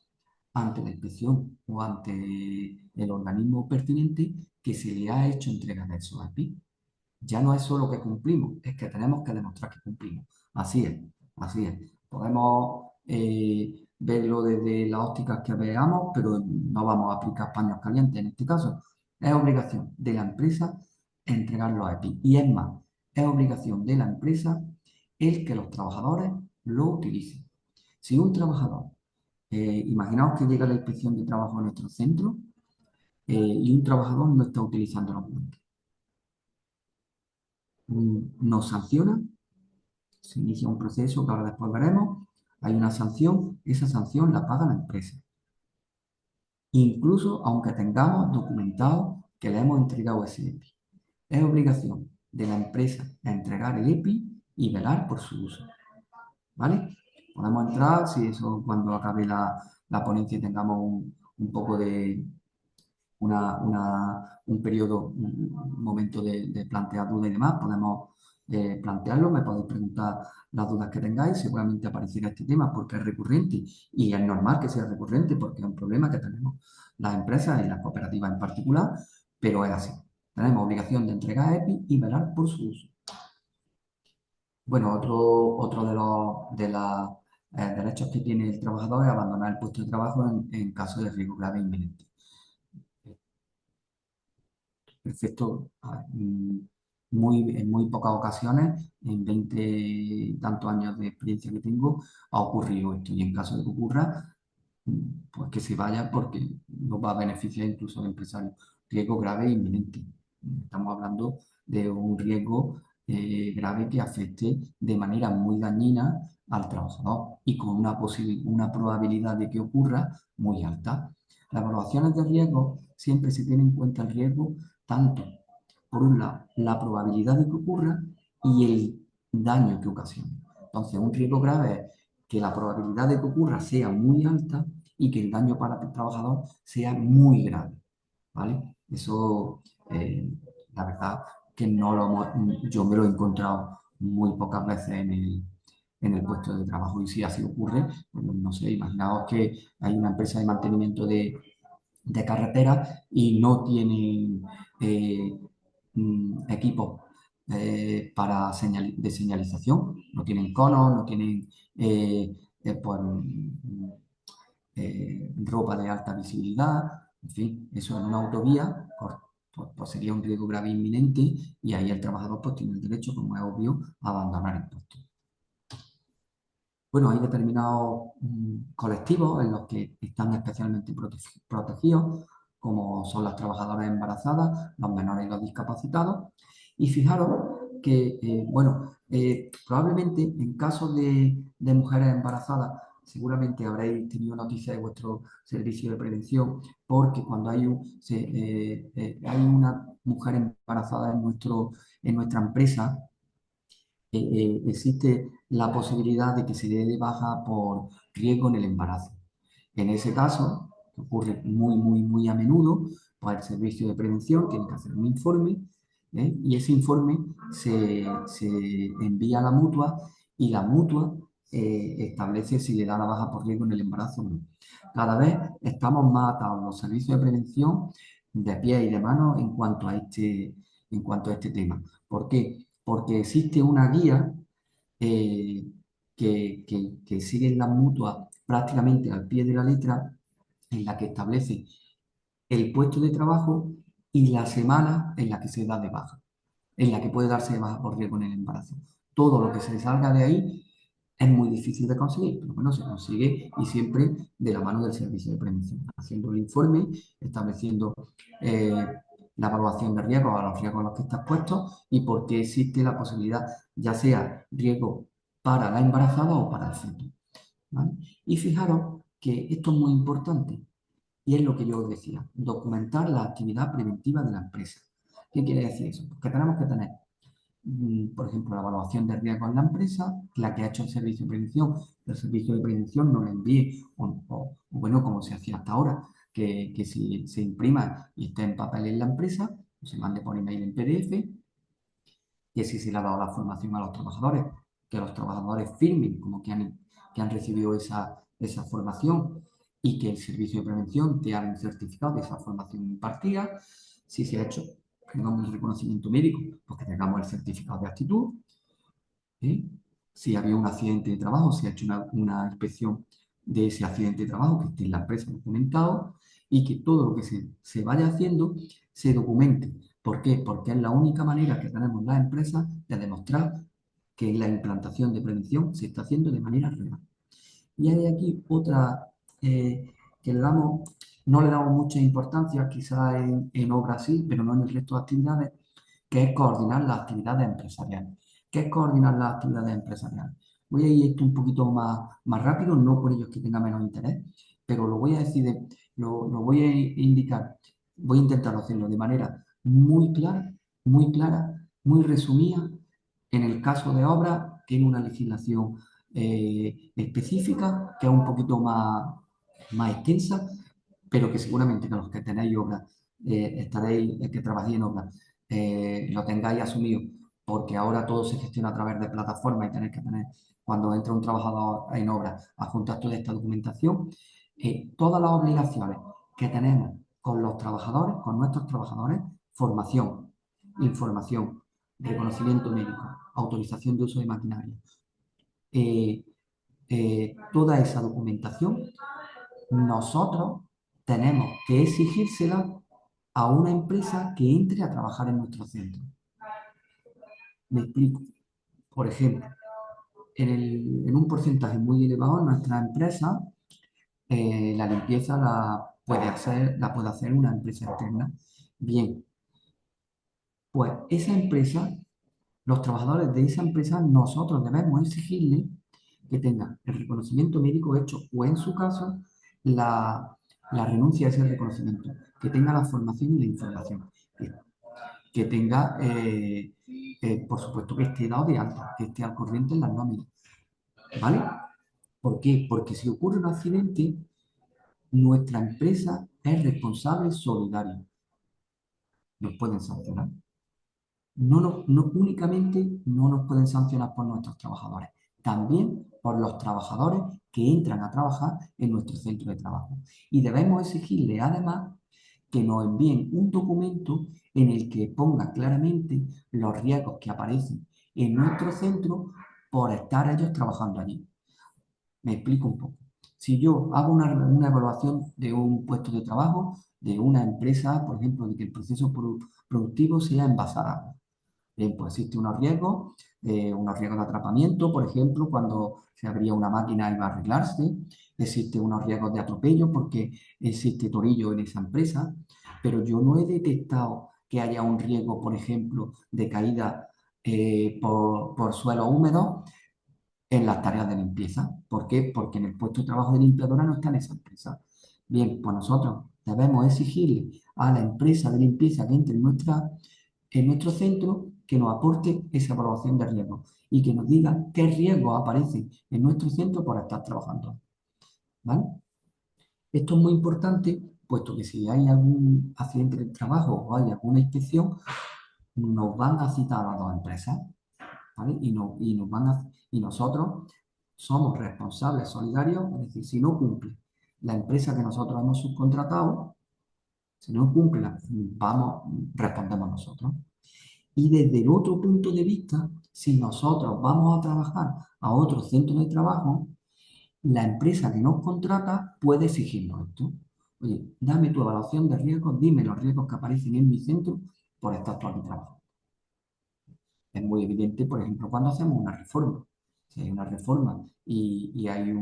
Speaker 2: ante la inspección o ante el organismo pertinente que se le ha hecho entrega de esos EPI. Ya no es solo que cumplimos, es que tenemos que demostrar que cumplimos. Así es, así es. Podemos verlo desde las ópticas que veamos, pero no vamos a aplicar paños calientes en este caso. Es obligación de la empresa entregar los EPI. Y es más, es obligación de la empresa el que los trabajadores lo utilicen. Si un trabajador, imaginaos que llega la inspección de trabajo a nuestro centro y un trabajador no está utilizando los guantes. Nos sanciona, se inicia un proceso que ahora después veremos, hay una sanción, esa sanción la paga la empresa. Incluso aunque tengamos documentado que le hemos entregado ese EPI. Es obligación de la empresa entregar el EPI y velar por su uso. ¿Vale? Podemos entrar, si eso cuando acabe la ponencia y tengamos un poco de un periodo, un momento de plantear dudas y demás, podemos plantearlo, me podéis preguntar las dudas que tengáis, seguramente aparecerá este tema porque es recurrente y es normal que sea recurrente porque es un problema que tenemos las empresas y las cooperativas en particular, pero es así. Tenemos obligación de entregar EPI y velar por su uso. Bueno, otro de los derechos que tiene el trabajador es abandonar el puesto de trabajo en caso de riesgo grave e inminente. Perfecto. En muy pocas ocasiones, en 20 y tantos años de experiencia que tengo, ha ocurrido esto. Y en caso de que ocurra, pues que se vaya porque nos va a beneficiar incluso al empresario. Riesgo grave e inminente. Estamos hablando de un riesgo grave que afecte de manera muy dañina al trabajador y con una probabilidad de que ocurra muy alta. Las evaluaciones de riesgo siempre se tiene en cuenta el riesgo tanto, por un lado, la probabilidad de que ocurra y el daño que ocasiona. Entonces, un riesgo grave es que la probabilidad de que ocurra sea muy alta y que el daño para el trabajador sea muy grave, ¿vale? Eso, la verdad, que yo me lo he encontrado muy pocas veces en el puesto de trabajo y si así ocurre, pues no sé, imaginaos que hay una empresa de mantenimiento de carretera y no tienen equipos de señalización, no tienen conos, no tienen pues, ropa de alta visibilidad, en fin, eso en una autovía pues sería un riesgo grave e inminente y ahí el trabajador pues tiene el derecho, como es obvio, a abandonar el puesto. Bueno, hay determinados colectivos en los que están especialmente protegidos, como son las trabajadoras embarazadas, los menores y los discapacitados. Y fijaros que, probablemente en caso de mujeres embarazadas, seguramente habréis tenido noticia de vuestro servicio de prevención, porque cuando hay una mujer embarazada en nuestra empresa, existe la posibilidad de que se dé de baja por riesgo en el embarazo. En ese caso, que ocurre muy, muy, muy a menudo, pues el servicio de prevención tiene que hacer un informe, y ese informe se envía a la mutua y la mutua establece si le da la baja por riesgo en el embarazo o no. Cada vez estamos más atados los servicios de prevención de pies y de manos en cuanto a este tema. ¿Por qué? Porque existe una guía eh, que sigue las mutuas prácticamente al pie de la letra, en la que establece el puesto de trabajo y la semana en la que se da de baja, en la que puede darse de baja por riesgo en el embarazo. Todo lo que se salga de ahí es muy difícil de conseguir, pero bueno, se consigue y siempre de la mano del servicio de prevención, haciendo el informe, estableciendo eh, la evaluación de riesgos a los riesgos a los que está expuesto y por qué existe la posibilidad, ya sea riesgo para la embarazada o para el feto. ¿Vale? Y fijaros que esto es muy importante y es lo que yo os decía, documentar la actividad preventiva de la empresa. ¿Qué quiere decir eso? Pues que tenemos que tener por ejemplo, la evaluación de riesgo en la empresa, la que ha hecho el servicio de prevención, el servicio de prevención no la envíe, bueno, como se hacía hasta ahora, que si se imprima y esté en papel en la empresa, se mande por email en PDF, que si se le ha dado la formación a los trabajadores, que los trabajadores firmen como que han recibido esa formación y que el servicio de prevención te haga un certificado de esa formación impartida, si se ha hecho tengamos un reconocimiento médico, pues que tengamos el certificado de aptitud, ¿eh? Si había un accidente de trabajo, si ha hecho una inspección de ese accidente de trabajo, que esté en la empresa documentado y que todo lo que se vaya haciendo se documente. ¿Por qué? Porque es la única manera que tenemos las empresas de demostrar que la implantación de prevención se está haciendo de manera real. Y hay aquí otra que no le damos mucha importancia, quizás en obras sí, pero no en el resto de actividades, que es coordinar las actividades empresariales. ¿Qué es coordinar las actividades empresariales? Voy a ir esto un poquito más rápido, no por ello que tenga menos interés, pero lo voy a decir, lo voy a indicar, voy a intentar hacerlo de manera muy clara, muy resumida. En el caso de obras, tiene una legislación específica que es un poquito más extensa, pero que seguramente que los que tenéis obras, estaréis, que trabajéis en obras, lo tengáis asumido, porque ahora todo se gestiona a través de plataformas y tenéis que tener, cuando entra un trabajador en obra, adjuntar toda esta documentación, todas las obligaciones que tenemos con los trabajadores, con nuestros trabajadores, formación, información, reconocimiento médico, autorización de uso de maquinaria, eh, toda esa documentación, nosotros tenemos que exigírsela a una empresa que entre a trabajar en nuestro centro. Me explico. Por ejemplo, en un porcentaje muy elevado, nuestra empresa, la limpieza la puede hacer una empresa externa. Bien, pues esa empresa, los trabajadores de esa empresa, nosotros debemos exigirle que tenga el reconocimiento médico hecho o, en su caso, la, la renuncia a ese reconocimiento, que tenga la formación y la información, que tenga, por supuesto, que esté dado de alta, que esté al corriente en las nóminas. ¿Vale? ¿Por qué? Porque si ocurre un accidente, nuestra empresa es responsable solidario. Nos pueden sancionar. No únicamente no nos pueden sancionar por nuestros trabajadores, también por los trabajadores que entran a trabajar en nuestro centro de trabajo. Y debemos exigirle además que nos envíen un documento en el que ponga claramente los riesgos que aparecen en nuestro centro por estar ellos trabajando allí. Me explico un poco. Si yo hago una evaluación de un puesto de trabajo, de una empresa, por ejemplo, de que el proceso productivo sea envasado, bien, pues existe unos riesgos de atrapamiento, por ejemplo, cuando se abría una máquina y va a arreglarse, existe unos riesgos de atropello porque existe torillo en esa empresa, pero yo no he detectado que haya un riesgo, por ejemplo, de caída por suelo húmedo en las tareas de limpieza. ¿Por qué? Porque en el puesto de trabajo de limpiadora no está en esa empresa. Bien, pues nosotros debemos exigirle a la empresa de limpieza que entre en nuestro centro que nos aporte esa evaluación de riesgo y que nos diga qué riesgos aparecen en nuestro centro por estar trabajando. ¿Vale? Esto es muy importante, puesto que si hay algún accidente de trabajo o hay alguna inspección, nos van a citar a las dos empresas, ¿vale? Y nosotros somos responsables solidarios, es decir, si no cumple la empresa que nosotros hemos subcontratado, si no cumple, respondemos nosotros. Y desde el otro punto de vista, si nosotros vamos a trabajar a otro centro de trabajo, la empresa que nos contrata puede exigirnos esto. Oye, dame tu evaluación de riesgos, dime los riesgos que aparecen en mi centro por estar tú aquí trabajando. Es muy evidente, por ejemplo, cuando hacemos una reforma. Si hay una reforma y hay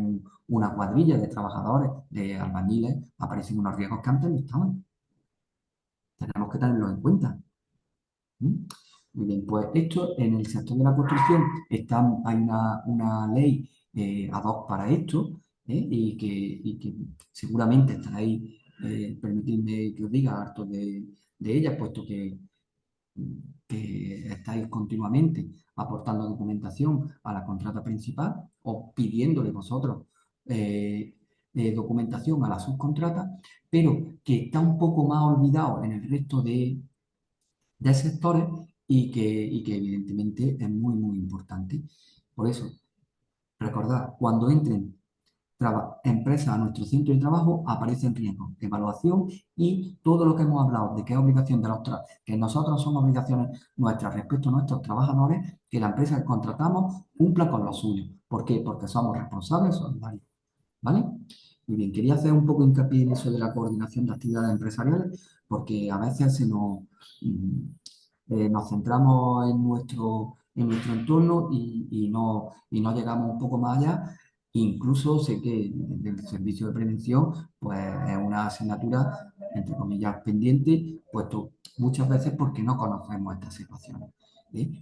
Speaker 2: una cuadrilla de trabajadores, de albañiles, aparecen unos riesgos que antes no estaban. Tenemos que tenerlos en cuenta. ¿Mm? Muy bien, pues esto en el sector de la construcción hay una ley ad hoc para esto, y que seguramente estaréis, permitidme que os diga, harto de ella, puesto que estáis continuamente aportando documentación a la contrata principal o pidiéndole vosotros eh, documentación a la subcontrata, pero que está un poco más olvidado en el resto de sectores y que evidentemente es muy importante. Por eso, recordad, cuando entren empresas a nuestro centro de trabajo, aparecen riesgos, evaluación y todo lo que hemos hablado de que es obligación de que nosotros son obligaciones nuestras respecto a nuestros trabajadores, que la empresa que contratamos cumpla con lo suyo. ¿Por qué? Porque somos responsables solidarios. ¿Vale? Muy bien, quería hacer un poco hincapié en eso de la coordinación de actividades empresariales, porque a veces nos centramos en nuestro entorno y no llegamos un poco más allá. Incluso sé que el servicio de prevención, pues es una asignatura, entre comillas, pendiente, puesto muchas veces porque no conocemos estas situaciones.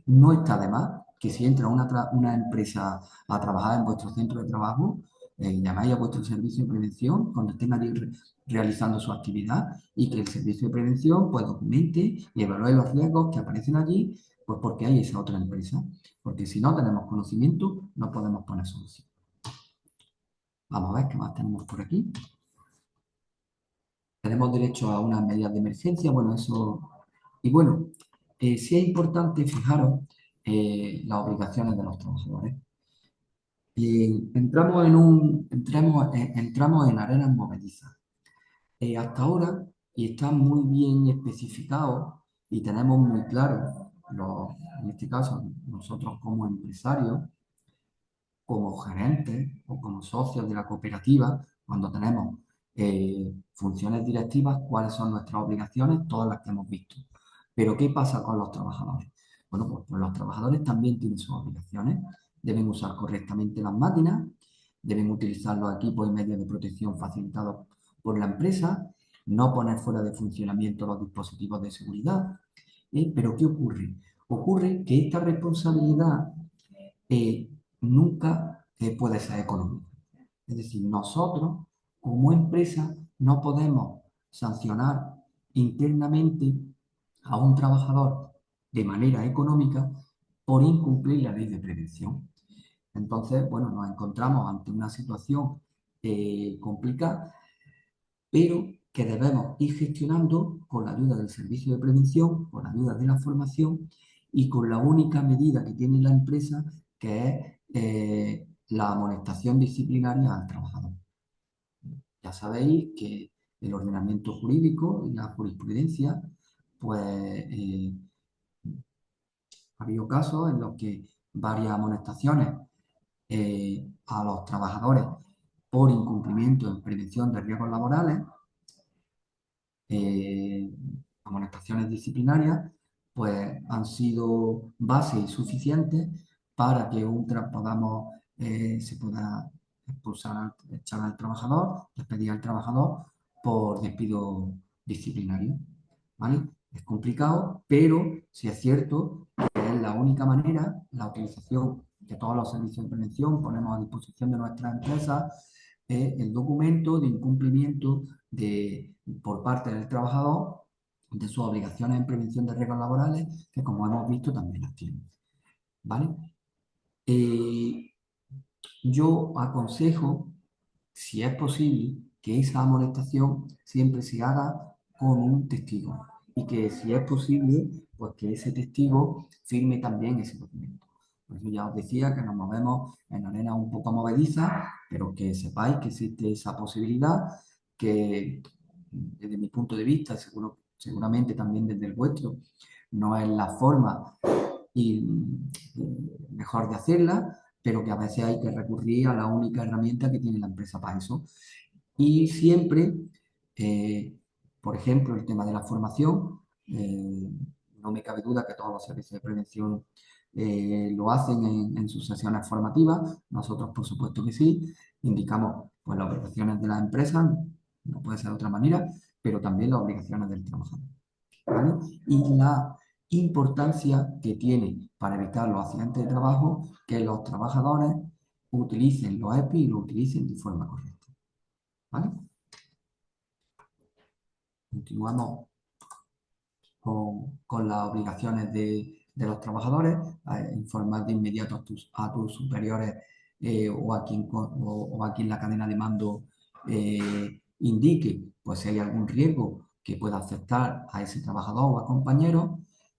Speaker 2: No está de más que si entra una empresa a trabajar en vuestro centro de trabajo, llamáis a vuestro servicio de prevención cuando estén allí realizando su actividad y que el servicio de prevención pues documente y evalúe los riesgos que aparecen allí, pues porque hay esa otra empresa. Porque si no tenemos conocimiento, no podemos poner solución. Vamos a ver qué más tenemos por aquí. Tenemos derecho a unas medidas de emergencia, bueno, eso... Y bueno, sí es importante fijaros las obligaciones de los trabajadores. Entramos en arenas movedizas. Hasta ahora, y está muy bien especificado y tenemos muy claro, en este caso, nosotros como empresarios, como gerentes o como socios de la cooperativa, cuando tenemos funciones directivas, cuáles son nuestras obligaciones, todas las que hemos visto. Pero ¿qué pasa con los trabajadores? Bueno, pues los trabajadores también tienen sus obligaciones. Deben usar correctamente las máquinas, deben utilizar los equipos y medios de protección facilitados por la empresa, no poner fuera de funcionamiento los dispositivos de seguridad. Pero ¿qué ocurre? Ocurre que esta responsabilidad eh, nunca puede ser económica. Es decir, nosotros como empresa no podemos sancionar internamente a un trabajador de manera económica por incumplir la ley de prevención. Entonces, bueno, nos encontramos ante una situación complicada, pero que debemos ir gestionando con la ayuda del servicio de prevención, con la ayuda de la formación y con la única medida que tiene la empresa, que es la amonestación disciplinaria al trabajador. Ya sabéis que el ordenamiento jurídico y la jurisprudencia, pues ha habido casos en los que varias amonestaciones a los trabajadores por incumplimiento en prevención de riesgos laborales, eh, amonestaciones disciplinarias, pues han sido bases suficientes para que se pueda expulsar, echar al trabajador, despedir al trabajador por despido disciplinario. ¿Vale? Es complicado, pero sí es cierto que es la única manera, la utilización que todos los servicios de prevención ponemos a disposición de nuestras empresas, es el documento de incumplimiento por parte del trabajador de sus obligaciones en prevención de riesgos laborales, que como hemos visto también las tiene. ¿Vale? Eh, yo aconsejo, si es posible, que esa amonestación siempre se haga con un testigo y que si es posible, pues que ese testigo firme también ese documento. Por eso ya os decía que nos movemos en arena un poco movediza, pero que sepáis que existe esa posibilidad, que desde mi punto de vista, seguramente también desde el vuestro, no es la forma y mejor de hacerla, pero que a veces hay que recurrir a la única herramienta que tiene la empresa para eso. Y siempre, eh, por ejemplo, el tema de la formación, no me cabe duda que todos los servicios de prevención lo hacen en sus sesiones formativas, nosotros por supuesto que sí, indicamos pues, las obligaciones de las empresas, no puede ser de otra manera, pero también las obligaciones del trabajador. ¿Vale? Y la importancia que tiene para evitar los accidentes de trabajo que los trabajadores utilicen los EPI y lo utilicen de forma correcta. ¿Vale? Continuamos con las obligaciones de los trabajadores, informar de inmediato a tus superiores o a quien la cadena de mando indique, pues si hay algún riesgo que pueda afectar a ese trabajador o a compañeros,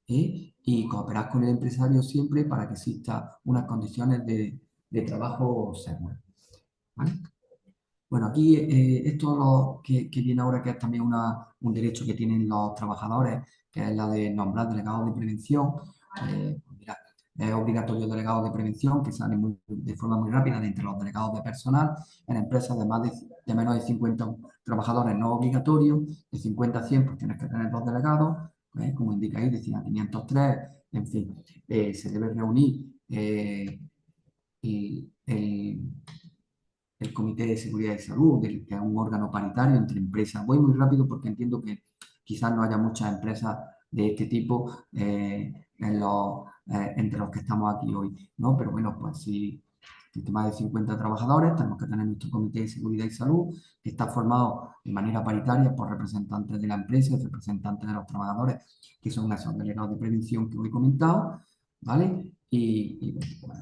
Speaker 2: y cooperar con el empresario siempre para que exista unas condiciones de trabajo seguras. ¿Vale? Bueno, aquí esto que viene ahora, que es también un derecho que tienen los trabajadores, que es la de nombrar delegados de prevención. Pues mira, es obligatorio delegado de prevención, que sale de forma muy rápida de entre los delegados de personal. En empresas de menos de 50 trabajadores no obligatorio, de 50 a 100 pues tienes que tener dos delegados, como indica ahí, de 100 a 503, en fin, se debe reunir y el Comité de Seguridad y Salud, que es un órgano paritario entre empresas. Voy muy rápido porque entiendo que quizás no haya muchas empresas de este tipo entre los que estamos aquí hoy, ¿no? Pero bueno, pues si más de 50 trabajadores, tenemos que tener nuestro Comité de Seguridad y Salud, que está formado de manera paritaria por representantes de la empresa y representantes de los trabajadores, que son esos delegados de prevención que hoy he comentado, ¿vale? Y bueno, pues,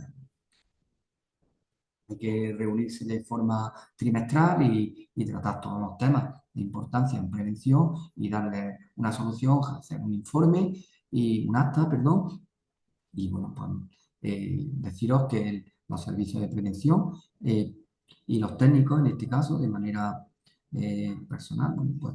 Speaker 2: hay que reunirse de forma trimestral y tratar todos los temas de importancia en prevención y darle una solución, hacer un informe y un acta, perdón. Y bueno, pues deciros que los servicios de prevención y los técnicos, en este caso, de manera personal, bueno, pues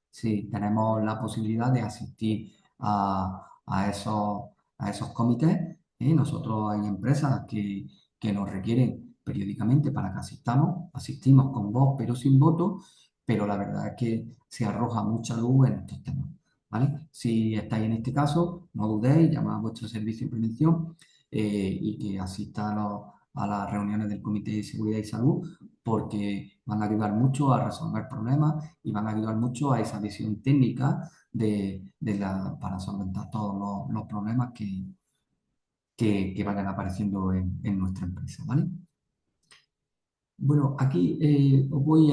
Speaker 2: sí, tenemos la posibilidad de asistir a esos comités. Nosotros hay empresas que nos requieren periódicamente para que asistamos. Asistimos con voz pero sin voto, pero la verdad es que se arroja mucha luz en estos temas. ¿Vale? Si estáis en este caso, no dudéis, llamad a vuestro servicio de prevención y que asista a las reuniones del Comité de Seguridad y Salud, porque van a ayudar mucho a resolver problemas y van a ayudar mucho a esa visión técnica para solventar todos los problemas que vayan apareciendo en nuestra empresa, ¿vale? Bueno, aquí os voy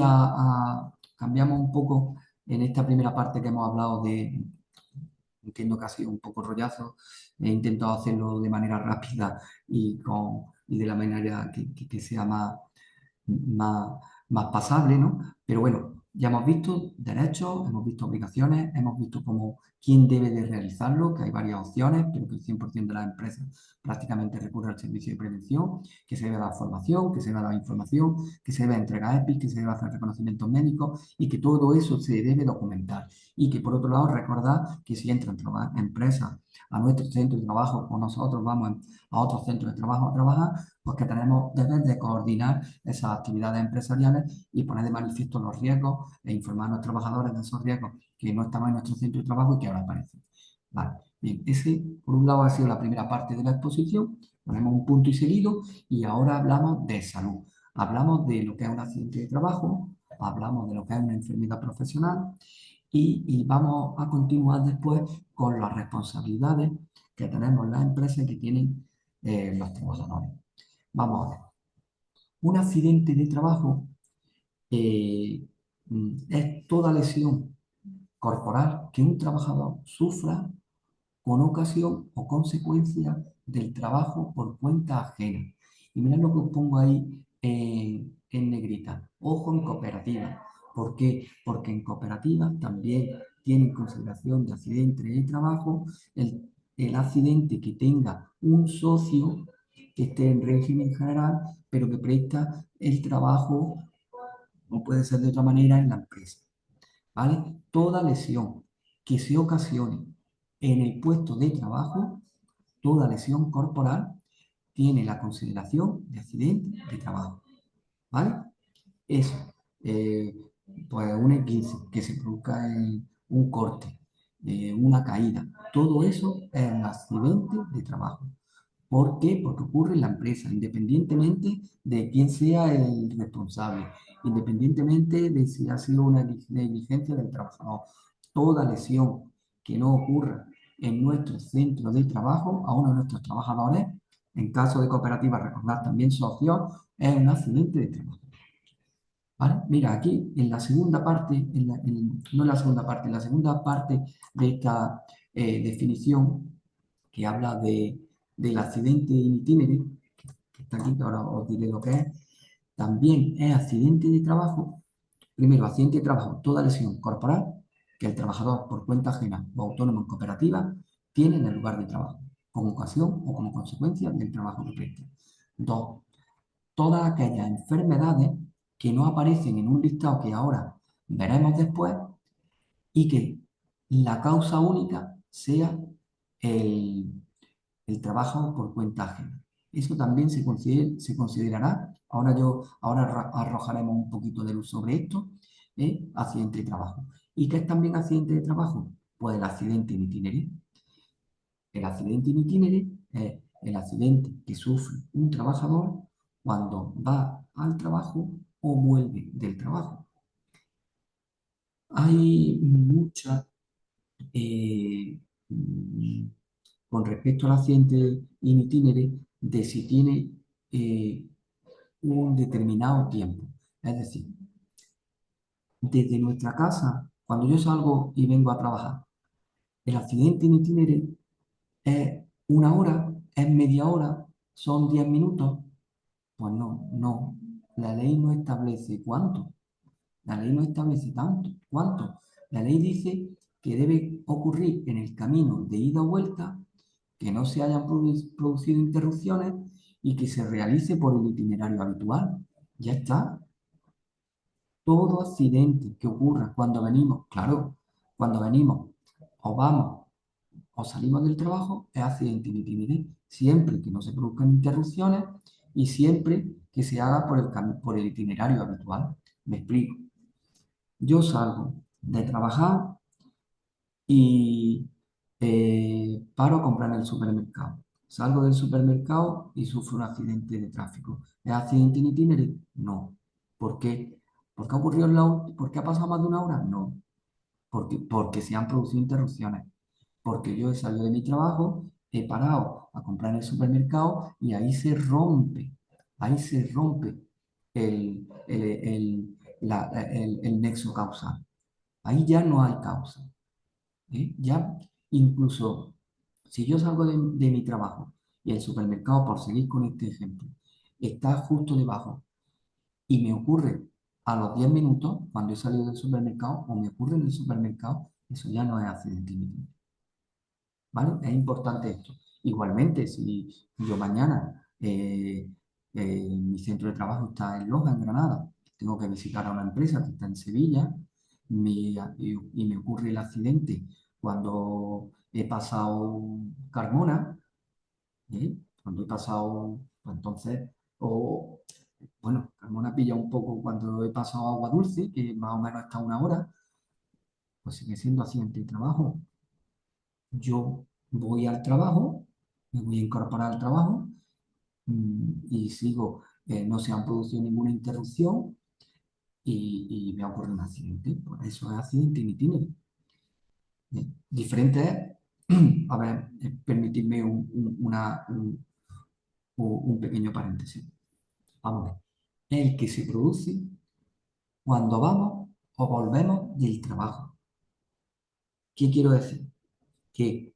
Speaker 2: cambiamos un poco en esta primera parte que hemos hablado entiendo que ha sido un poco rollazo, he intentado hacerlo de manera rápida y de la manera que sea más, más pasable, ¿no? Pero bueno, ya hemos visto derechos, hemos visto obligaciones, hemos visto cómo quién debe de realizarlo, que hay varias opciones, pero que el 100% de las empresas prácticamente recurre al servicio de prevención, que se debe dar formación, que se debe dar información, que se debe entregar EPIs, que se debe hacer reconocimientos médicos y que todo eso se debe documentar. Y que por otro lado recordar que si entran empresas a nuestro centro de trabajo o nosotros vamos a otros centros de trabajo a trabajar, pues que tenemos deber de coordinar esas actividades empresariales y poner de manifiesto los riesgos e informar a los trabajadores de esos riesgos que no estaban en nuestro centro de trabajo y que ahora aparecen. Vale. Bien, ese por un lado ha sido la primera parte de la exposición, ponemos un punto y seguido y ahora hablamos de salud. Hablamos de lo que es un accidente de trabajo, hablamos de lo que es una enfermedad profesional y vamos a continuar después con las responsabilidades que tenemos las empresas y que tienen los trabajadores. Vamos a ver. Un accidente de trabajo eh, es toda lesión corporal que un trabajador sufra con ocasión o consecuencia del trabajo por cuenta ajena. Y mirad lo que os pongo ahí en negrita. Ojo en cooperativa. ¿Por qué? Porque en cooperativa también tiene en consideración de accidente de trabajo el accidente que tenga un socio que esté en régimen general, pero que presta el trabajo, no puede ser de otra manera, en la empresa. ¿Vale? Toda lesión que se ocasione en el puesto de trabajo, toda lesión corporal, tiene la consideración de accidente de trabajo. ¿Vale? Eso, eh, pues un esguince que se produzca en un corte, una caída, todo eso es un accidente de trabajo. ¿Por qué? Porque ocurre en la empresa, independientemente de quién sea el responsable, independientemente de si ha sido una negligencia del trabajador. Toda lesión que no ocurra en nuestro centro de trabajo a uno de nuestros trabajadores, en caso de cooperativa, recordad también socios, es un accidente de trabajo. ¿Vale? Mira, aquí en la segunda parte, no en la segunda parte, en la segunda parte de esta definición que habla del accidente in itinere, que está aquí, que ahora os diré lo que es, también es accidente de trabajo. Primero, accidente de trabajo, toda lesión corporal que el trabajador por cuenta ajena o autónomo en cooperativa tiene en el lugar de trabajo, como ocasión o como consecuencia del trabajo que presta. Dos, todas aquellas enfermedades que no aparecen en un listado que ahora veremos después y que la causa única sea el, el trabajo por cuenta ajena. Eso también se considerará, ahora arrojaremos un poquito de luz sobre esto, accidente de trabajo. ¿Y qué es también accidente de trabajo? Pues el accidente in itinere. El accidente in itinere es el accidente que sufre un trabajador cuando va al trabajo o vuelve del trabajo. Hay muchas, eh, mm, con respecto al accidente in itinere, de si tiene eh, un determinado tiempo. Es decir, desde nuestra casa, cuando yo salgo y vengo a trabajar, el accidente in itinere es una hora, es media hora, son 10 minutos. Pues no, no. La ley no establece cuánto. La ley no establece tanto, cuánto. La ley dice que debe ocurrir en el camino de ida o vuelta, que no se hayan producido interrupciones y que se realice por el itinerario habitual. Ya está. Todo accidente que ocurra cuando venimos, claro, cuando venimos o vamos o salimos del trabajo, es accidente in itinere, siempre que no se produzcan interrupciones y siempre que se haga por el itinerario habitual. Me explico. Yo salgo de trabajar y paro a comprar en el supermercado. Salgo del supermercado y sufro un accidente de tráfico. ¿Es accidente in itinere? No. ¿Por qué? ¿Por qué ha ocurrido ¿por qué ha pasado más de una hora? No. Porque se han producido interrupciones. Porque yo he salido de mi trabajo, he parado a comprar en el supermercado y ahí se rompe el nexo causal. Ahí ya no hay causa. Ya incluso si yo salgo de mi trabajo y el supermercado, por seguir con este ejemplo, está justo debajo y me ocurre a los 10 minutos cuando he salido del supermercado o me ocurre en el supermercado, eso ya no es accidente mínimo, ¿vale? Es importante esto. Igualmente, si yo mañana mi centro de trabajo está en Loja, en Granada, tengo que visitar a una empresa que está en Sevilla y me ocurre el accidente cuando he pasado Carmona, cuando he pasado, pues entonces, o bueno, Carmona pilla un poco cuando he pasado Agua Dulce, que más o menos está una hora, pues sigue siendo accidente de trabajo. Yo voy al trabajo, me voy a incorporar al trabajo y sigo, no se han producido ninguna interrupción y me ocurre un accidente. Por eso es accidente in itinere. Diferente es, a ver, permitidme un pequeño paréntesis. Vamos a ver. El que se produce cuando vamos o volvemos del trabajo. ¿Qué quiero decir? Que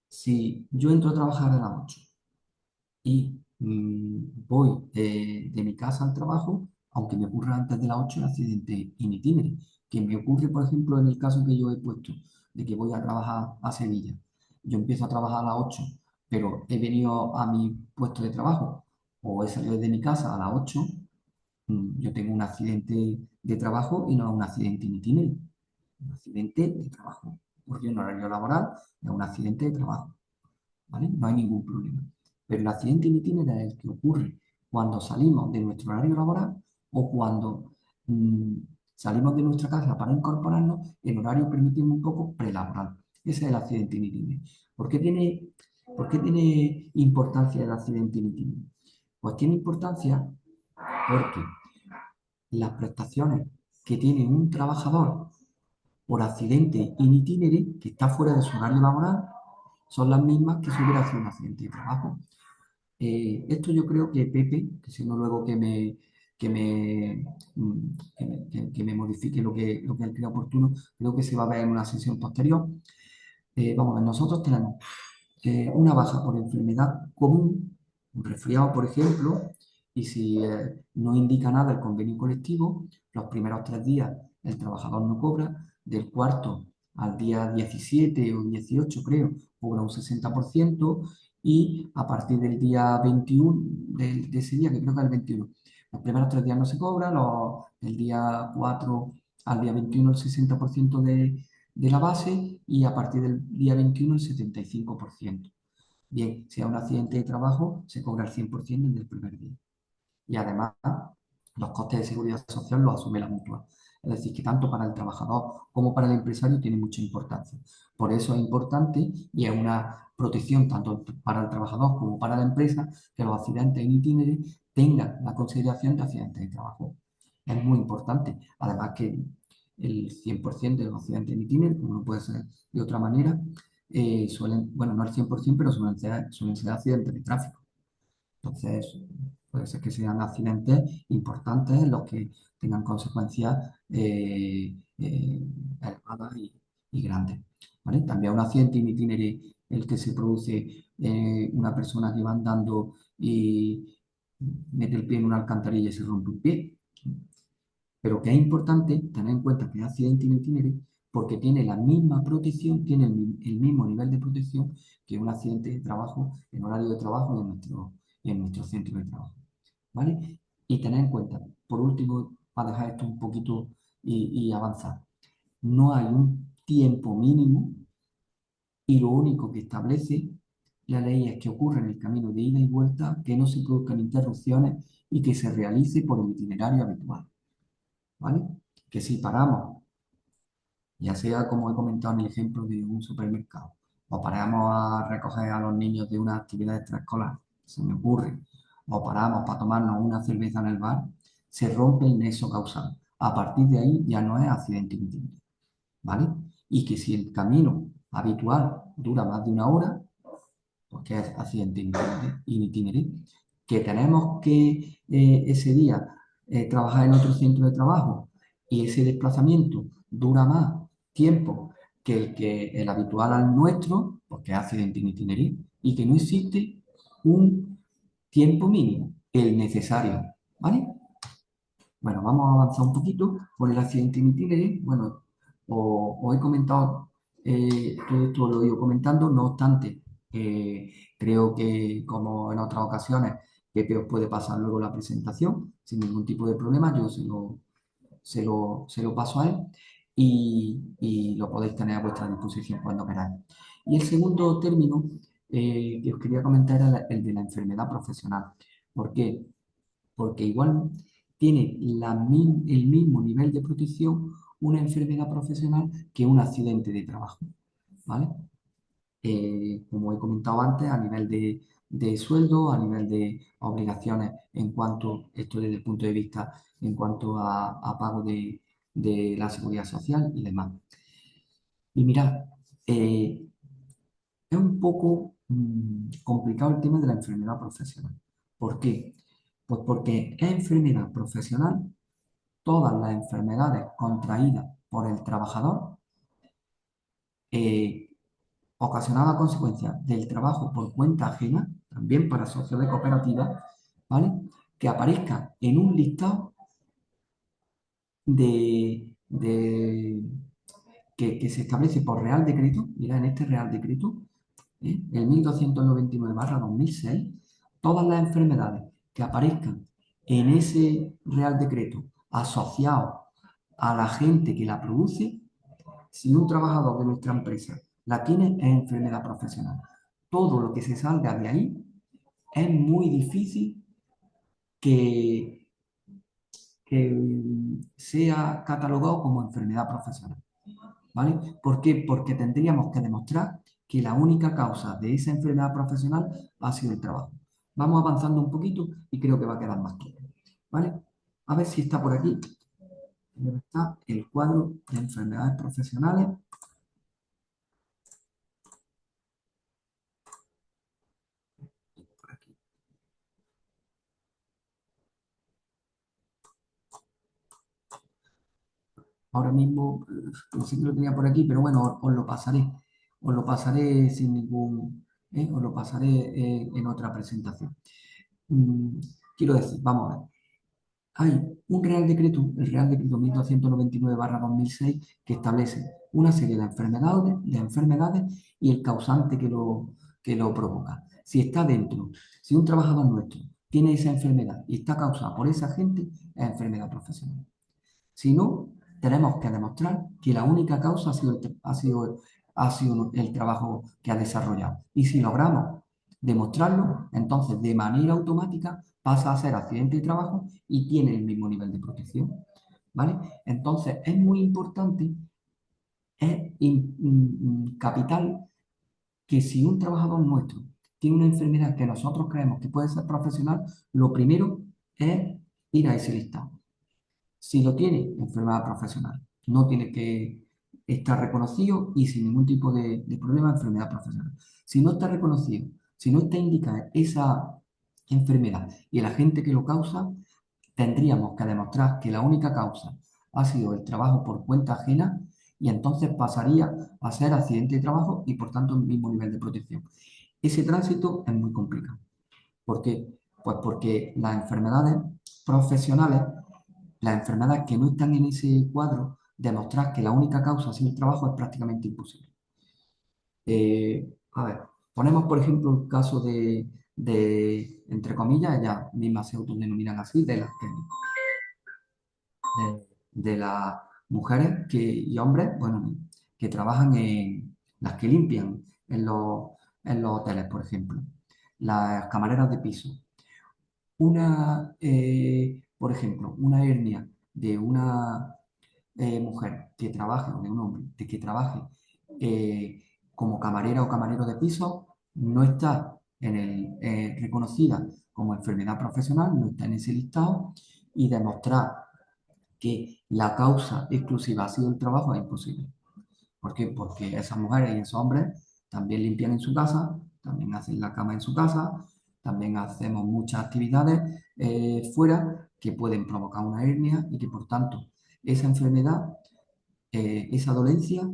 Speaker 2: si yo entro a trabajar a las 8 y voy de mi casa al trabajo, aunque me ocurra antes de las 8 el accidente in itinere, que me ocurre, por ejemplo, en el caso que yo he puesto, de que voy a trabajar a Sevilla. Yo empiezo a trabajar a las 8 pero he venido a mi puesto de trabajo o he salido de mi casa a las 8 yo tengo un accidente de trabajo y no un accidente in itinere. Un accidente de trabajo. Porque en horario laboral es un accidente de trabajo. ¿Vale? No hay ningún problema. Pero el accidente in itinere es el que ocurre cuando salimos de nuestro horario laboral o cuando mm, salimos de nuestra casa para incorporarnos en horario, permitimos un poco, prelaboral. Ese es el accidente in itinere. ¿Por qué tiene importancia el accidente in itinere? Pues tiene importancia porque las prestaciones que tiene un trabajador por accidente in itinere, que está fuera de su horario laboral, son las mismas que si hubiera sido un accidente de trabajo. Esto yo creo que Pepe, que si no luego que me, que me modifique lo que él crea oportuno, creo que se va a ver en una sesión posterior. Vamos a ver, nosotros tenemos una baja por enfermedad común, un resfriado, por ejemplo, y si no indica nada el convenio colectivo, los primeros 3 días el trabajador no cobra, del cuarto al día 17 o 18, creo, cobra un 60%, y a partir del día 21 de ese día, que creo que es el 21, los primeros 3 días no se cobra, el día 4 al día 21 el 60% de la base y a partir del día 21 el 75%. Bien, si es un accidente de trabajo, se cobra el 100% desde el primer día. Y además, los costes de seguridad social los asume la mutua. Es decir, que tanto para el trabajador como para el empresario tiene mucha importancia. Por eso es importante y es una protección tanto para el trabajador como para la empresa que los accidentes en itinere tengan la consideración de accidentes de trabajo. Es muy importante. Además que el 100% de los accidentes en itinere, como no puede ser de otra manera, suelen, bueno, no el 100%, pero suelen ser accidentes de tráfico. Entonces, puede ser que sean accidentes importantes los que tengan consecuencias elevadas y grandes. ¿Vale? También un accidente in itinere, el que se produce una persona que va andando y mete el pie en una alcantarilla y se rompe un pie. Pero que es importante tener en cuenta que es accidente in itinere porque tiene la misma protección, tiene el mismo nivel de protección que un accidente de trabajo en horario de trabajo y en nuestro centro de trabajo. ¿Vale? Y tener en cuenta, por último, para dejar esto un poquito y avanzar, no hay un tiempo mínimo y lo único que establece la ley es que ocurre en el camino de ida y vuelta, que no se produzcan interrupciones y que se realice por el itinerario habitual. ¿Vale? Que si paramos, ya sea como he comentado en el ejemplo de un supermercado, o paramos a recoger a los niños de una actividad extraescolar, se me ocurre, o paramos para tomarnos una cerveza en el bar, se rompe el nexo causal. A partir de ahí ya no es accidente inminente, ¿vale? Y que si el camino habitual dura más de una hora, porque es accidente in itinere, que tenemos que ese día trabajar en otro centro de trabajo y ese desplazamiento dura más tiempo que el habitual al nuestro, porque es accidente in itinere, y que no existe un tiempo mínimo, el necesario, ¿vale? Bueno, vamos a avanzar un poquito con el accidente in itinere. Bueno, os he comentado, todo esto lo he ido comentando, no obstante, creo que como en otras ocasiones, Pepe os puede pasar luego la presentación sin ningún tipo de problema, yo se lo paso a él y lo podéis tener a vuestra disposición cuando queráis. Y el segundo término que os quería comentar era el de la enfermedad profesional. ¿Por qué? Porque igual tiene el mismo nivel de protección una enfermedad profesional que un accidente de trabajo, ¿vale? Como he comentado antes, a nivel de sueldo, a nivel de obligaciones en cuanto, esto desde el punto de vista en cuanto a pago de la seguridad social y demás. Y mirad, es un poco complicado el tema de la enfermedad profesional. ¿Por qué? Pues porque es enfermedad profesional todas las enfermedades contraídas por el trabajador eh, ocasionadas a consecuencia del trabajo por cuenta ajena, también para socios de cooperativa, ¿vale? Que aparezca en un listado que se establece por Real Decreto, mira, en este Real Decreto, el 1299/2006, todas las enfermedades que aparezcan en ese Real Decreto asociados a la gente que la produce, si un trabajador de nuestra empresa la tiene, es enfermedad profesional. Todo lo que se salga de ahí es muy difícil que, que sea catalogado como enfermedad profesional. ¿Vale? ¿Por qué? Porque tendríamos que demostrar que la única causa de esa enfermedad profesional ha sido el trabajo. Vamos avanzando un poquito y creo que va a quedar más claro. ¿Vale? A ver si está por aquí. ¿Dónde está el cuadro de enfermedades profesionales? Por aquí. Ahora mismo, pensé que lo tenía por aquí, pero bueno, os lo pasaré. Os lo pasaré sin ningún... os lo pasaré en otra presentación. Mm, quiero decir, vamos a ver. Hay un Real Decreto, el Real Decreto 1299/2006, que establece una serie de enfermedades y el causante que lo provoca. Si está dentro, si un trabajador nuestro tiene esa enfermedad y está causada por esa gente, es enfermedad profesional. Si no, tenemos que demostrar que la única causa ha sido el trabajo que ha desarrollado. Y si logramos demostrarlo, entonces de manera automática pasa a ser accidente de trabajo y tiene el mismo nivel de protección. ¿vale? Entonces, es muy importante, es capital que si un trabajador nuestro tiene una enfermedad que nosotros creemos que puede ser profesional, lo primero es ir a ese listado. Si lo tiene, enfermedad profesional. No tiene que estar reconocido y sin ningún tipo de problema, enfermedad profesional. Si no está reconocido, si no está indicada esa enfermedad y el agente que lo causa, tendríamos que demostrar que la única causa ha sido el trabajo por cuenta ajena y entonces pasaría a ser accidente de trabajo y por tanto el mismo nivel de protección. Ese tránsito es muy complicado. ¿Por qué? Pues porque las enfermedades profesionales, las enfermedades que no están en ese cuadro, demostrar que la única causa ha sido el trabajo es prácticamente imposible. A ver, ponemos por ejemplo el caso entre comillas, ellas mismas se autodenominan así, de las mujeres y hombres, bueno, que trabajan las que limpian en los hoteles, por ejemplo, las camareras de piso. Por ejemplo, una hernia de una mujer que trabaje, o de un hombre, de que trabaje eh, como camarera o camarero de piso, no está reconocida como enfermedad profesional, no está en ese listado, y demostrar que la causa exclusiva ha sido el trabajo es imposible. ¿Por qué? Porque esas mujeres y esos hombres también limpian en su casa, también hacen la cama en su casa, también hacemos muchas actividades fuera que pueden provocar una hernia y que por tanto esa enfermedad, esa dolencia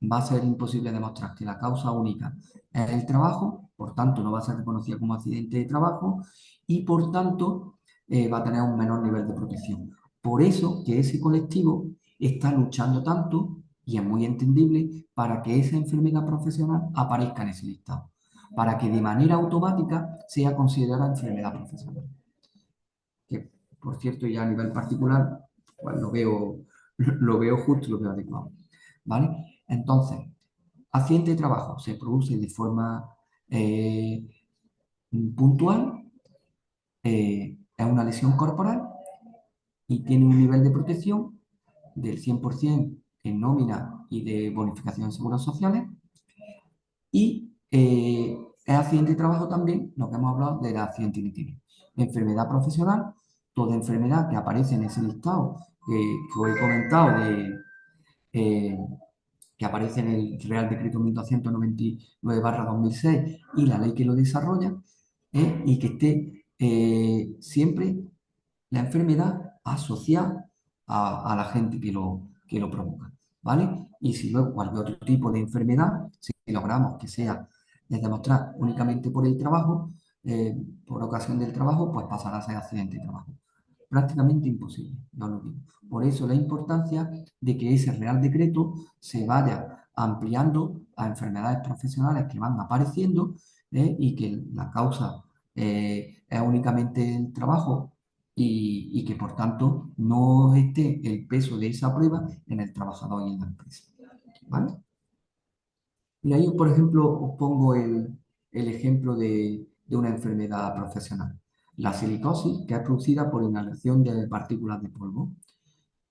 Speaker 2: va a ser imposible demostrar que la causa única es el trabajo, por tanto no va a ser reconocida como accidente de trabajo y por tanto va a tener un menor nivel de protección. Por eso que ese colectivo está luchando tanto, y es muy entendible, para que esa enfermedad profesional aparezca en ese listado, para que de manera automática sea considerada enfermedad profesional. Que, por cierto, ya a nivel particular, pues lo veo justo y lo veo adecuado. ¿Vale? Entonces, accidente de trabajo se produce de forma eh, puntual, es una lesión corporal y tiene un nivel de protección del 100% en nómina y de bonificación de seguros sociales. Y es accidente de trabajo también, lo que hemos hablado del accidente litigio. Enfermedad profesional, toda enfermedad que aparece en ese listado que os he comentado eh, que aparece en el Real Decreto 1299/2006 y la ley que lo desarrolla, y que esté siempre la enfermedad asociada a la gente que lo provoca, ¿vale? Y si luego cualquier otro tipo de enfermedad, si logramos que sea demostrar únicamente por el trabajo, por ocasión del trabajo, pues pasará a ser accidente de trabajo. Prácticamente imposible, no lo digo. Por eso la importancia de que ese Real Decreto se vaya ampliando a enfermedades profesionales que van apareciendo, y que la causa es únicamente el trabajo y que por tanto no esté el peso de esa prueba en el trabajador y en la empresa. ¿Vale? Y ahí, por ejemplo, os pongo el ejemplo de una enfermedad profesional. La silicosis, que es producida por inhalación de partículas de polvo.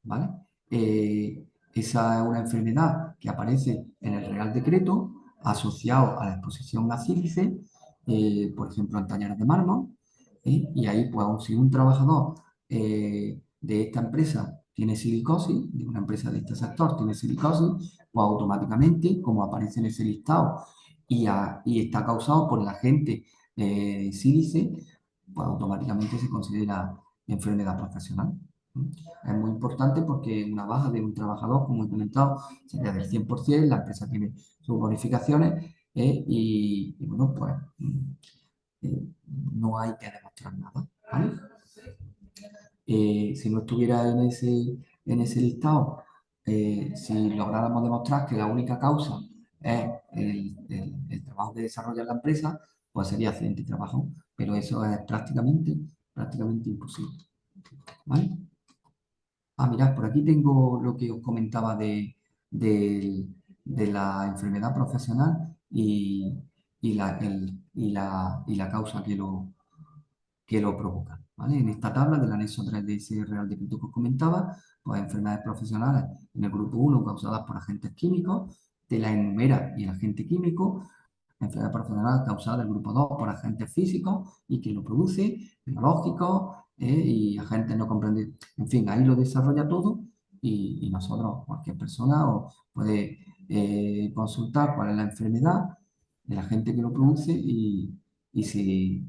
Speaker 2: ¿Vale? Esa es una enfermedad que aparece en el Real Decreto asociado a la exposición a sílice, por ejemplo, en talleres de mármol, y ahí, pues, si un trabajador de esta empresa tiene silicosis, de una empresa de este sector tiene silicosis, pues automáticamente, como aparece en ese listado y está causado por el agente sílice, pues automáticamente se considera enfermedad profesional. Es muy importante porque una baja de un trabajador, como he comentado, sería del 100%, la empresa tiene sus bonificaciones, bueno, pues eh, no hay que demostrar nada, ¿vale? Si no estuviera en ese listado, si lográramos demostrar que la única causa es el trabajo que desarrolla la empresa, pues sería accidente de trabajo, pero eso es prácticamente imposible, ¿vale? Ah, mirad, por aquí tengo lo que os comentaba de la enfermedad profesional y la causa que lo provocan, ¿vale? En esta tabla del anexo 3 de ese Real Decreto que os comentaba, pues enfermedades profesionales en el grupo 1 causadas por agentes químicos, te la enumera y el agente químico, enfermedad profesional causada del grupo 2 por agentes físicos y quien lo produce, biológicos y agentes no comprendidos. En fin, ahí lo desarrolla todo y nosotros, cualquier persona, puede consultar cuál es la enfermedad, el agente que lo produce y si,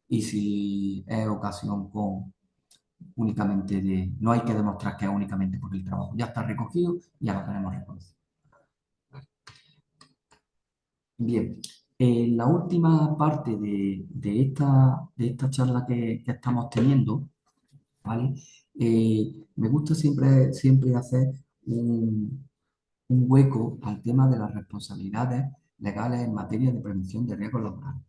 Speaker 2: y si es ocasión con únicamente de... No hay que demostrar que es únicamente por el trabajo. Ya está recogido y ya lo tenemos reconocido. Bien, en la última parte de esta charla que estamos teniendo, ¿vale? Me gusta siempre hacer un hueco al tema de las responsabilidades legales en materia de prevención de riesgos laborales,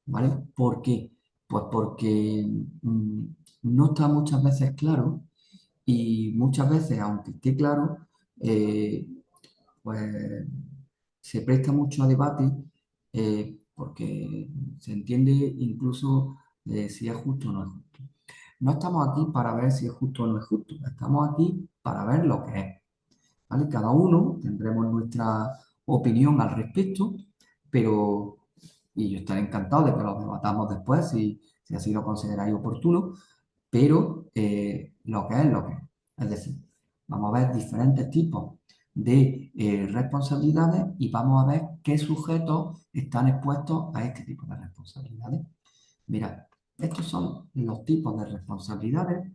Speaker 2: ¿vale? ¿Por qué? Pues porque no está muchas veces claro y muchas veces, aunque esté claro, eh, pues se presta mucho a debate porque se entiende incluso si es justo o no es justo. No estamos aquí para ver si es justo o no es justo, estamos aquí para ver lo que es, ¿vale? Cada uno tendremos nuestra opinión al respecto, pero, y yo estaré encantado de que lo debatamos después si así lo consideráis oportuno, pero lo que es lo que es. Es decir, vamos a ver diferentes tipos de responsabilidades y vamos a ver qué sujetos están expuestos a este tipo de responsabilidades. Mira, estos son los tipos de responsabilidades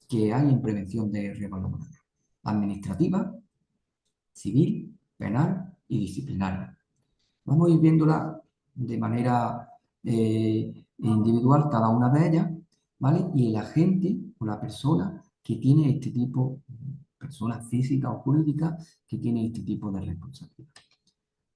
Speaker 2: que hay en prevención de riesgos laborales. Administrativa, civil, penal y disciplinaria. Vamos a ir viéndola de manera individual cada una de ellas, ¿vale? Y el agente o la persona que tiene este tipo, persona física o jurídica, que tiene este tipo de responsabilidad.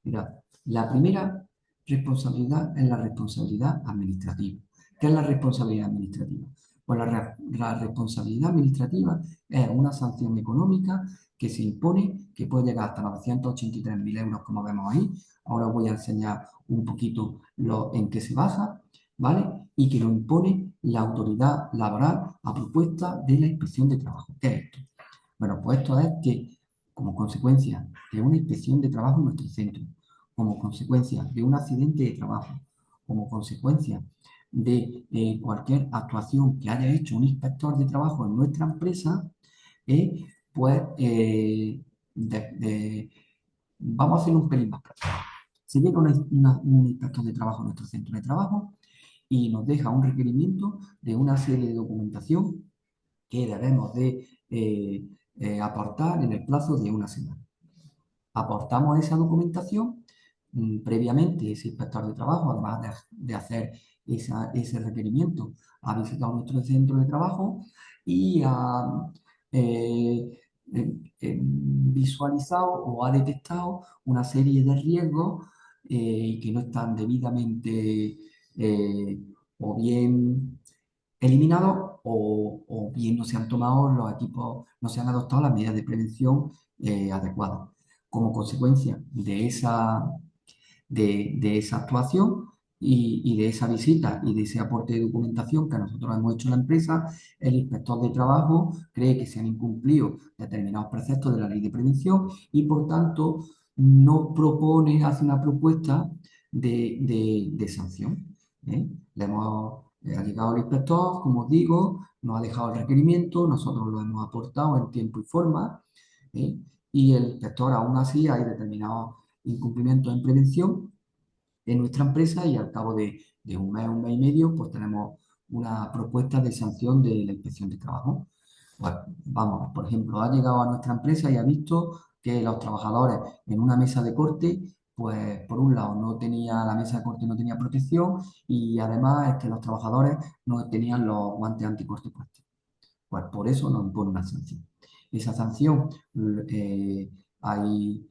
Speaker 2: Mira, la primera responsabilidad es la responsabilidad administrativa. ¿Qué es la responsabilidad administrativa? Pues la responsabilidad administrativa es una sanción económica que se impone, que puede llegar hasta 983.000 euros, como vemos ahí. Ahora voy a enseñar un poquito en qué se basa, ¿vale? Y que lo impone la autoridad laboral a propuesta de la Inspección de Trabajo. ¿Qué es esto? Bueno, pues esto es que, como consecuencia de una inspección de trabajo en nuestro centro, como consecuencia de un accidente de trabajo, como consecuencia de cualquier actuación que haya hecho un inspector de trabajo en nuestra empresa, eh, pues vamos a hacer un pelín más práctico. Se llega un inspector de trabajo a nuestro centro de trabajo y nos deja un requerimiento de una serie de documentación que debemos de aportar en el plazo de una semana. Aportamos esa documentación. Previamente ese inspector de trabajo, además de hacer ese requerimiento, ha visitado nuestro centro de trabajo y ha visualizado o ha detectado una serie de riesgos que no están debidamente o bien eliminados o bien no se han tomado los equipos, no se han adoptado las medidas de prevención adecuadas. Como consecuencia de esa actuación y de esa visita y de ese aporte de documentación que nosotros hemos hecho en la empresa, el inspector de trabajo cree que se han incumplido determinados preceptos de la ley de prevención y por tanto no propone, hace una propuesta de sanción. ¿Eh? Ha llegado el inspector, como os digo, nos ha dejado el requerimiento, nosotros lo hemos aportado en tiempo y forma, ¿eh? Y el inspector aún así hay determinados incumplimientos en prevención en nuestra empresa y al cabo de un mes y medio, pues tenemos una propuesta de sanción de la inspección de trabajo. Pues vamos, por ejemplo, ha llegado a nuestra empresa y ha visto que los trabajadores en una mesa de corte, pues por un lado no tenía, la mesa de corte no tenía protección y además es que los trabajadores no tenían los guantes anticorte puestos. Pues por eso nos impone una sanción. Esa sanción hay,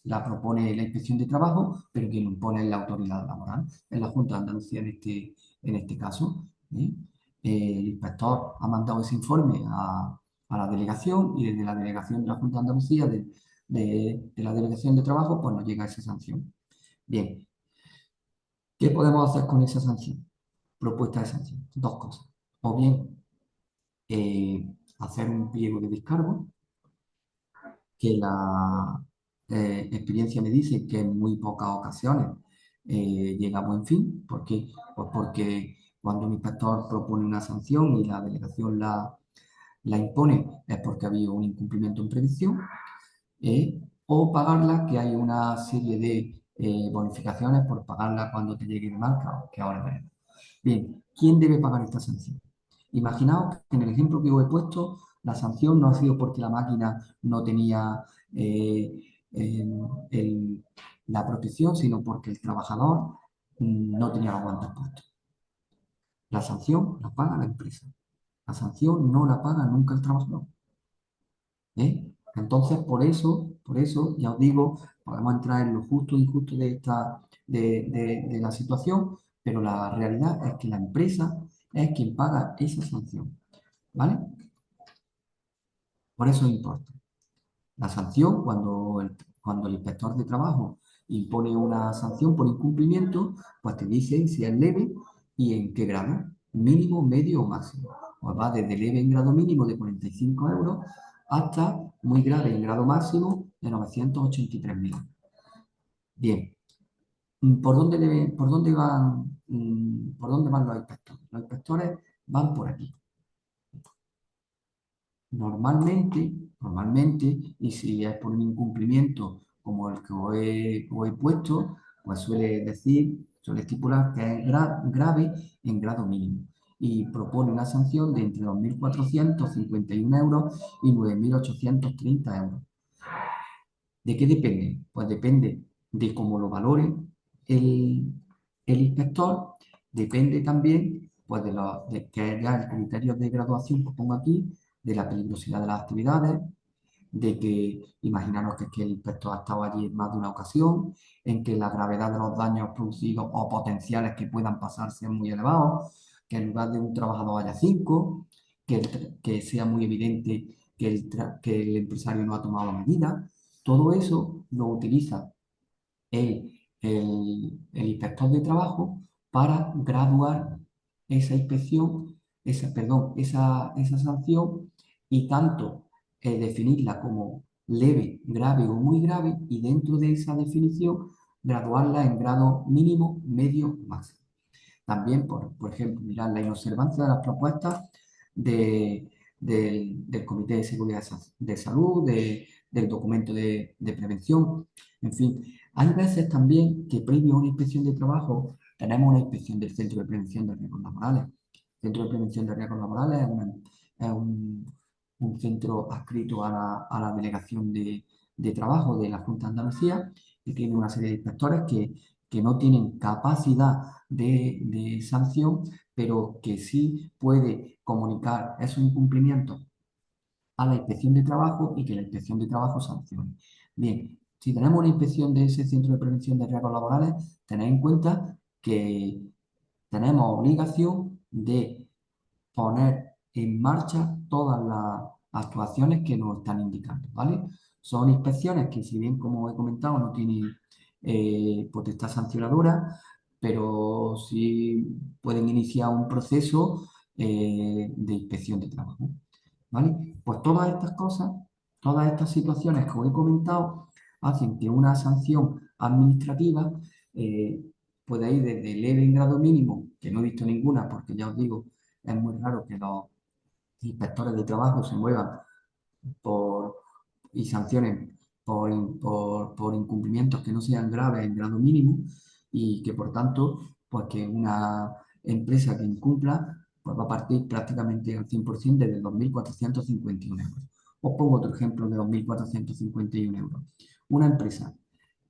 Speaker 2: la propone la Inspección de Trabajo, pero quien lo impone es la autoridad laboral, es la Junta de Andalucía en este caso. ¿Eh? El inspector ha mandado ese informe a la delegación y desde la delegación de la Junta de Andalucía, de la Delegación de Trabajo, pues nos llega esa sanción. Bien, ¿Qué podemos hacer con esa sanción? Propuesta de sanción. Dos cosas. O bien hacer un pliego de descargo, que la experiencia me dice que en muy pocas ocasiones llega a buen fin. ¿Por qué? Pues porque cuando un inspector propone una sanción y la delegación la impone es porque ha habido un incumplimiento en previsión, o pagarla, que hay una serie de bonificaciones por pagarla cuando te llegue de marca, que ahora veremos. Bien, ¿quién debe pagar esta sanción? Imaginaos que en el ejemplo que os he puesto, la sanción no ha sido porque la máquina no tenía eh, el- el- la protección, sino porque el trabajador no tenía los guantes puestos. La sanción la paga la empresa. La sanción no la paga nunca el trabajador. ¿Eh? Entonces, por eso, ya os digo, podemos entrar en lo justo e injusto de la situación, pero la realidad es que la empresa es quien paga esa sanción, ¿vale? Por eso importa. La sanción, cuando el inspector de trabajo impone una sanción por incumplimiento, pues te dice si es leve y en qué grado, mínimo, medio o máximo. Pues va desde leve en grado mínimo de 45 euros hasta muy grave en grado máximo de 983.000. Bien, ¿por dónde van los inspectores? Los inspectores van por aquí. Normalmente, y si es por un incumplimiento como el que os he puesto, pues suele estipular que es grave en grado mínimo y propone una sanción de entre 2.451 euros y 9.830 euros. ¿De qué depende? Pues depende de cómo lo valore el, el inspector, depende también pues de que haya el criterio de graduación que pongo aquí, de la peligrosidad de las actividades, de que imaginaros que el inspector ha estado allí en más de una ocasión, en que la gravedad de los daños producidos o potenciales que puedan pasar sean muy elevados, que en lugar de un trabajador haya cinco, que sea muy evidente que el empresario no ha tomado medidas. Todo eso lo utiliza el inspector de trabajo para graduar esa inspección, esa sanción y tanto definirla como leve, grave o muy grave y dentro de esa definición graduarla en grado mínimo, medio, máximo. También, por ejemplo, mirar la inobservancia de las propuestas de- del Comité de Seguridad de Salud, del documento de prevención, en fin. Hay veces también que previo a una inspección de trabajo tenemos una inspección del Centro de Prevención de Riesgos Laborales. El Centro de Prevención de Riesgos Laborales es un centro adscrito a la Delegación de Trabajo de la Junta de Andalucía y tiene una serie de inspectores que no tienen capacidad de sanción, pero que sí puede comunicar esos incumplimientos a la inspección de trabajo y que la inspección de trabajo sancione. Bien, si tenemos una inspección de ese centro de prevención de riesgos laborales, tened en cuenta que tenemos obligación de poner en marcha todas las actuaciones que nos están indicando, ¿vale? Son inspecciones que, si bien, como he comentado, no tienen potestad sancionadora, pero sí pueden iniciar un proceso de inspección de trabajo, ¿vale? Pues todas estas cosas, todas estas situaciones que os he comentado, hacen que una sanción administrativa eh, pueda ir desde leve en grado mínimo, que no he visto ninguna, porque ya os digo, es muy raro que los inspectores de trabajo se muevan por, y sancionen por incumplimientos que no sean graves en grado mínimo y que por tanto, pues que una empresa que incumpla pues va a partir prácticamente al 100% desde 2.451 euros. Os pongo otro ejemplo de 2.451 euros. Una empresa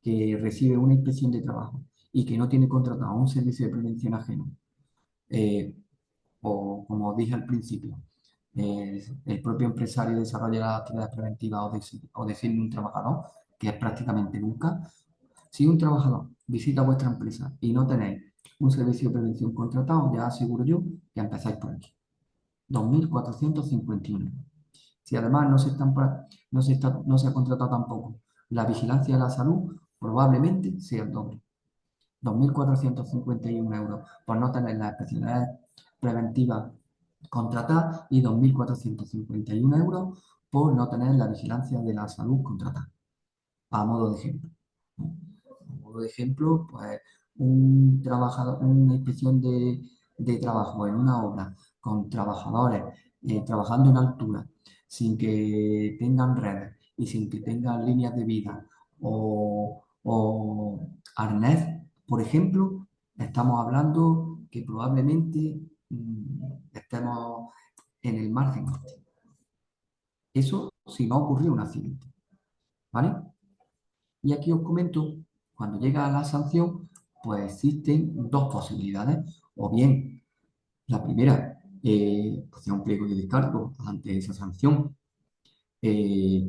Speaker 2: que recibe una inspección de trabajo y que no tiene contratado un servicio de prevención ajeno, eh, o como dije al principio, el propio empresario desarrolla las actividades preventivas o designa un trabajador, que es prácticamente nunca. Si un trabajador visita vuestra empresa y no tenéis un servicio de prevención contratado, ya aseguro yo que empezáis por aquí. 2.451. Si además no se ha contratado tampoco la vigilancia de la salud, probablemente sea el doble. 2.451 € por no tener las especialidades preventivas contratadas y 2.451 € por no tener la vigilancia de la salud contratada, a modo de ejemplo. A modo de ejemplo, pues un trabajador, una inspección de trabajo en una obra con trabajadores trabajando en altura, sin que tengan redes y sin que tengan líneas de vida o arnés, por ejemplo, estamos hablando que probablemente estemos en el margen este. Eso si no ocurrió un accidente, ¿vale? Y aquí os comento, cuando llega a la sanción, pues existen dos posibilidades. O bien, la primera, hacer un pliego de descargo ante esa sanción, eh,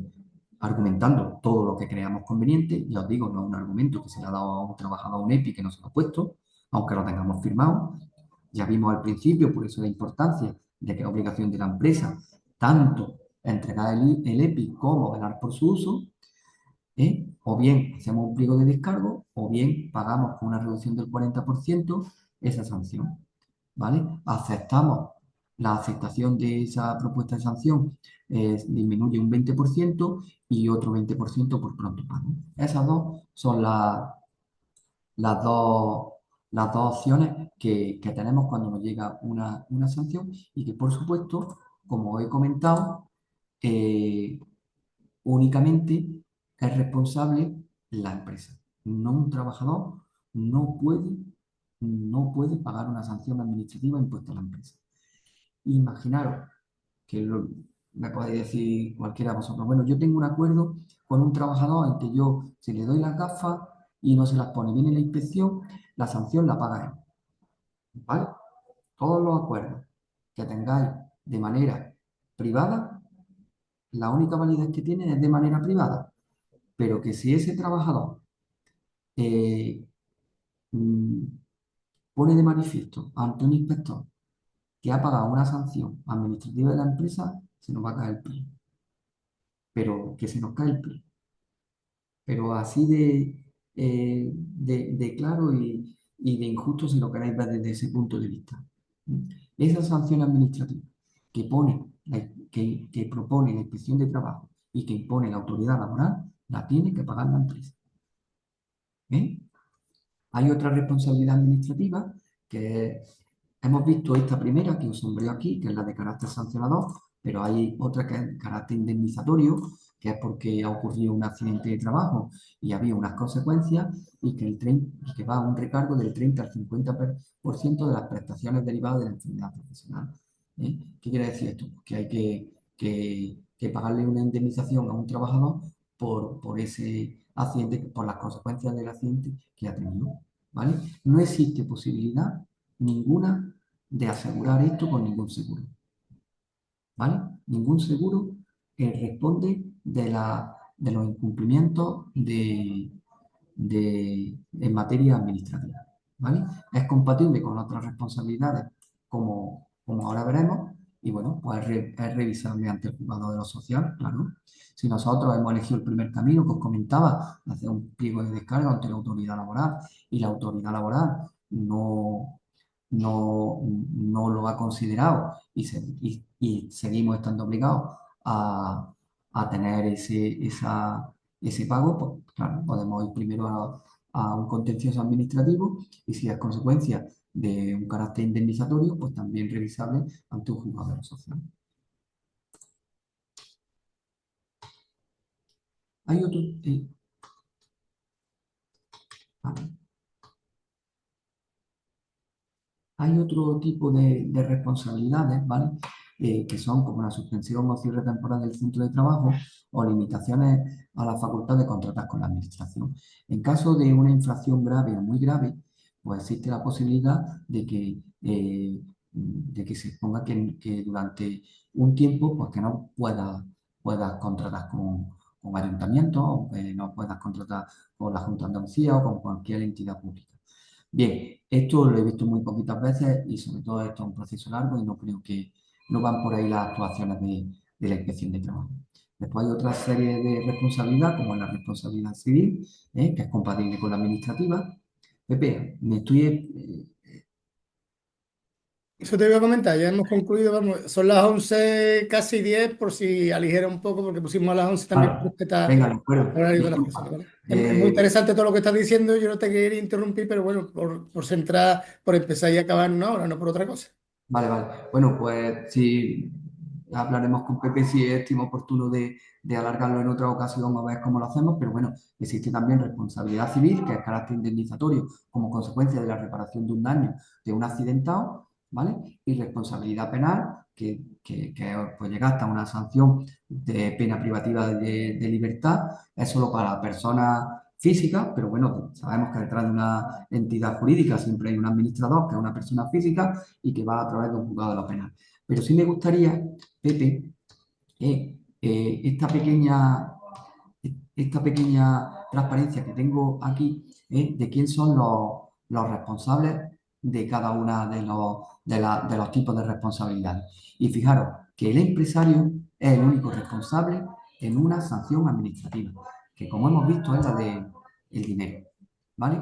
Speaker 2: argumentando todo lo que creamos conveniente. Ya os digo, no es un argumento que se le ha dado a un trabajador, a un EPI que no se lo ha puesto, aunque lo tengamos firmado. Ya vimos al principio, por eso la importancia de que es obligación de la empresa tanto entregar el EPI como velar por su uso. O bien hacemos un pliego de descargo o bien pagamos con una reducción del 40% esa sanción, ¿vale? Aceptamos la aceptación de esa propuesta de sanción, disminuye un 20% y otro 20% por pronto pago. Esas dos son las dos, las dos opciones que tenemos cuando nos llega una sanción y que, por supuesto, como he comentado, eh, únicamente es responsable la empresa. No un trabajador no puede, no puede pagar una sanción administrativa impuesta a la empresa. Imaginaros que me podéis decir cualquiera de vosotros, bueno, yo tengo un acuerdo con un trabajador en que yo, si le doy las gafas y no se las pone, viene la inspección, la sanción la paga él. ¿Vale? Todos los acuerdos que tengáis de manera privada, la única validez que tienen es de manera privada, pero que si ese trabajador eh, mm, pone de manifiesto ante un inspector que ha pagado una sanción administrativa de la empresa, se nos va a caer el pie. Pero que se nos cae el pie. Pero así de claro y de injusto si lo queréis ver desde ese punto de vista. Esa sanción administrativa que pone, que propone la inspección de trabajo y que impone la autoridad laboral, la tiene que pagar la empresa. ¿Eh? Hay otra responsabilidad administrativa que hemos visto esta primera que os nombré aquí, que es la de carácter sancionador, pero hay otra que es de carácter indemnizatorio, que es porque ha ocurrido un accidente de trabajo y había unas consecuencias y que va a un recargo del 30 al 50% de las prestaciones derivadas de la enfermedad profesional. ¿Qué quiere decir esto? Pues que hay que pagarle una indemnización a un trabajador por ese accidente, por las consecuencias del accidente que ha tenido. ¿Vale? No existe posibilidad ninguna de asegurar esto con ningún seguro. ¿Vale? Ningún seguro responde de los incumplimientos en materia administrativa. ¿Vale? Es compatible con otras responsabilidades, como ahora veremos, y bueno, pues es revisable ante el juzgado de lo social, claro. Si nosotros hemos elegido el primer camino que os comentaba, hacer un pliego de descarga ante la autoridad laboral, y la autoridad laboral no lo ha considerado y seguimos estando obligados a tener ese pago, pues claro, podemos ir primero a un contencioso administrativo y si es consecuencia de un carácter indemnizatorio, pues también revisable ante un juzgado de lo social. Hay otro, vale. Hay otro tipo de responsabilidades, ¿vale? Que son como la suspensión o cierre temporal del centro de trabajo o limitaciones a la facultad de contratar con la administración. En caso de una infracción grave o muy grave, pues existe la posibilidad de que se ponga que durante un tiempo pues que no puedas contratar con ayuntamientos o que no puedas contratar con la Junta de Andalucía o con cualquier entidad pública. Bien, esto lo he visto muy poquitas veces y sobre todo esto es un proceso largo y no creo que no van por ahí las actuaciones de la inspección de trabajo. Después hay otra serie de responsabilidad, como la responsabilidad civil, que es compatible con la administrativa, Pepe, me estoy...
Speaker 1: Eso te iba a comentar, ya hemos concluido, vamos, son las 11 casi 10 por si aligera un poco, porque pusimos a las 11 también para
Speaker 2: Vale,
Speaker 1: respetar
Speaker 2: venga, de acuerdo.
Speaker 1: el horario de las personas,
Speaker 2: Disculpa.
Speaker 1: ¿vale? Es muy interesante todo lo que estás diciendo, yo no te quería interrumpir, pero bueno, por centrar, por empezar y acabar en una hora, no por otra cosa.
Speaker 2: Vale, vale. Bueno, pues sí, hablaremos con Pepe si estimo oportuno de alargarlo en otra ocasión a ver cómo lo hacemos, pero bueno, existe también responsabilidad civil, que es carácter indemnizatorio como consecuencia de la reparación de un daño de un accidentado, ¿vale? Y responsabilidad penal, que puede llegar hasta una sanción de pena privativa de libertad, es solo para personas físicas, pero bueno, sabemos que detrás de una entidad jurídica siempre hay un administrador, que es una persona física y que va a través de un juzgado de lo penal. Pero sí me gustaría, Pepe, esta pequeña transparencia que tengo aquí de quién son los responsables de cada una de los tipos de responsabilidades. Y fijaros que el empresario es el único responsable en una sanción administrativa, que como hemos visto es la del dinero, ¿vale?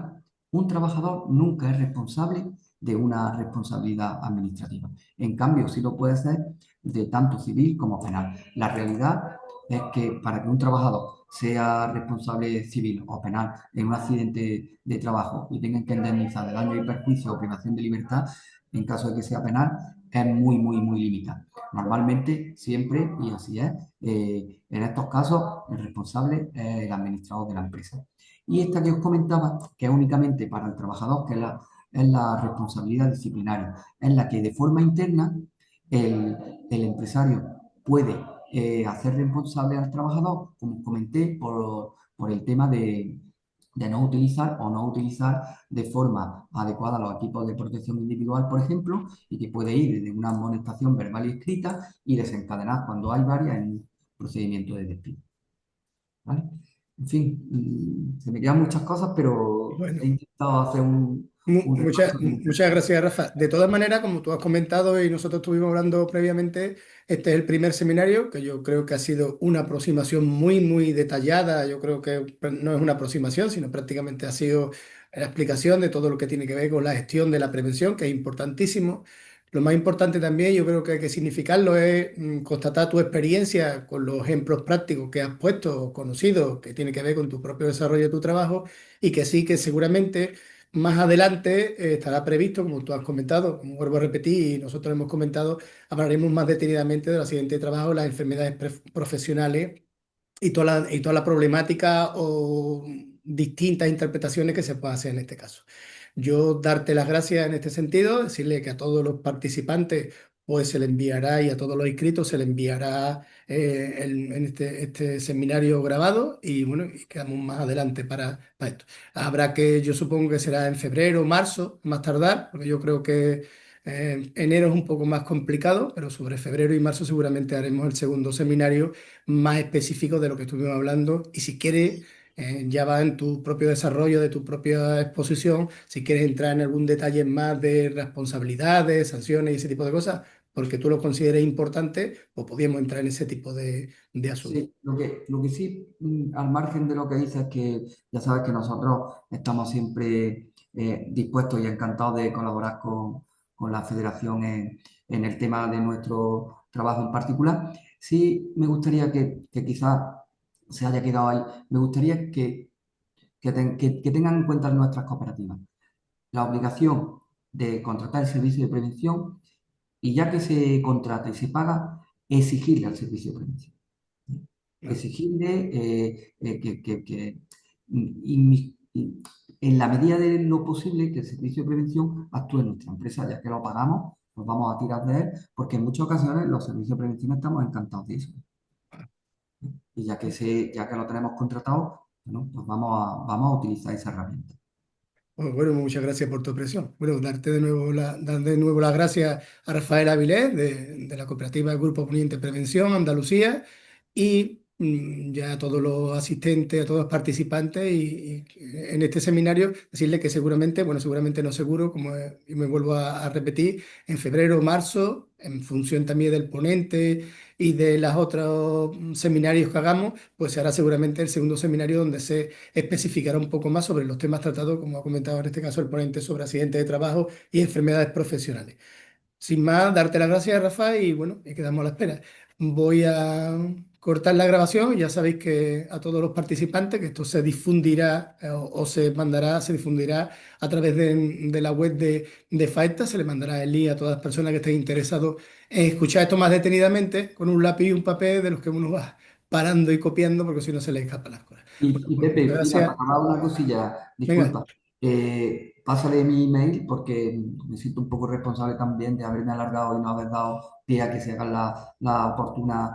Speaker 2: Un trabajador nunca es responsable de una responsabilidad administrativa. En cambio, sí lo puede ser de tanto civil como penal. La realidad es que para que un trabajador sea responsable civil o penal en un accidente de trabajo y tenga que indemnizar de daño y perjuicio o privación de libertad, en caso de que sea penal, es muy, muy, muy limitado. Normalmente, siempre, y así es, en estos casos, el responsable es el administrador de la empresa. Y esta que os comentaba, que es únicamente para el trabajador, que es la responsabilidad disciplinaria, en la que de forma interna el empresario puede hacer responsable al trabajador, como comenté, por el tema de no utilizar o no utilizar de forma adecuada los equipos de protección individual, por ejemplo, y que puede ir desde una amonestación verbal y escrita y desencadenar cuando hay varias en un procedimiento de despido. ¿Vale? En fin, se me quedan muchas cosas, pero he
Speaker 1: Bueno.
Speaker 2: intentado hacer un
Speaker 1: Muchas,
Speaker 2: repaso.
Speaker 1: muchas gracias, Rafa. De todas maneras, como tú has comentado y nosotros estuvimos hablando previamente, este es el primer seminario que yo creo que ha sido una aproximación muy, muy detallada. Yo creo que no es una aproximación, sino prácticamente ha sido la explicación de todo lo que tiene que ver con la gestión de la prevención, que es importantísimo. Lo más importante también, yo creo que hay que significarlo, es constatar tu experiencia con los ejemplos prácticos que has puesto o conocido, que tiene que ver con tu propio desarrollo de tu trabajo y que sí que seguramente más adelante estará previsto, como tú has comentado, como vuelvo a repetir y nosotros hemos comentado, hablaremos más detenidamente del accidente de trabajo, las enfermedades profesionales y toda la problemática o distintas interpretaciones que se puede hacer en este caso. Yo darte las gracias en este sentido, decirle que a todos los participantes pues se le enviará y a todos los inscritos se le enviará en este seminario grabado y bueno, y quedamos más adelante para esto. Habrá que, yo supongo que será en febrero, marzo, más tardar, porque yo creo que enero es un poco más complicado, pero sobre febrero y marzo seguramente haremos el segundo seminario más específico de lo que estuvimos hablando. Y si quieres, ya va en tu propio desarrollo, de tu propia exposición, si quieres entrar en algún detalle más de responsabilidades, sanciones y ese tipo de cosas, porque tú lo consideres importante, pues podríamos entrar en ese tipo de asuntos.
Speaker 2: Sí, lo que sí, al margen de lo que dices, es que ya sabes que nosotros estamos siempre dispuestos y encantados de colaborar con la Federación en el tema de nuestro trabajo en particular. Sí, me gustaría que quizás se haya quedado ahí. Me gustaría que tengan en cuenta nuestras cooperativas la obligación de contratar el servicio de prevención y ya que se contrata y se paga, exigirle al servicio de prevención,
Speaker 1: ¿Vale?
Speaker 2: exigirle en la medida de lo posible que el servicio de prevención actúe en nuestra empresa, ya que lo pagamos, nos vamos a tirar de él, porque en muchas ocasiones los servicios de prevención estamos encantados de eso. Y ya que lo tenemos contratado, bueno, pues vamos a utilizar esa herramienta.
Speaker 1: Bueno, muchas gracias por tu presión. Bueno, dar de nuevo las gracias a Rafael Avilés de la cooperativa del Grupo Poniente Prevención Andalucía y ya a todos los asistentes, a todos los participantes y en este seminario decirles que seguramente, bueno, seguramente no seguro, como y me vuelvo a repetir, en febrero o marzo, en función también del ponente y de los otros seminarios que hagamos, pues se hará seguramente el segundo seminario donde se especificará un poco más sobre los temas tratados, como ha comentado en este caso el ponente sobre accidentes de trabajo y enfermedades profesionales. Sin más, darte las gracias, Rafa, y bueno, y quedamos a la espera. Voy a cortar la grabación. Ya sabéis que a todos los participantes que esto se difundirá o se mandará, se difundirá a través de la web de FAETA, se le mandará el link a todas las personas que estén interesados en escuchar esto más detenidamente, con un lápiz y un papel de los que uno va parando y copiando, porque si no se le escapan las cosas. Bueno,
Speaker 2: Y
Speaker 1: pues muchas
Speaker 2: Pepe, mira, para
Speaker 1: gracias.
Speaker 2: acabar una cosilla,
Speaker 1: Venga,
Speaker 2: disculpa, pásale mi email porque me siento un poco responsable también de haberme alargado y no haber dado pie a que se hagan la oportunas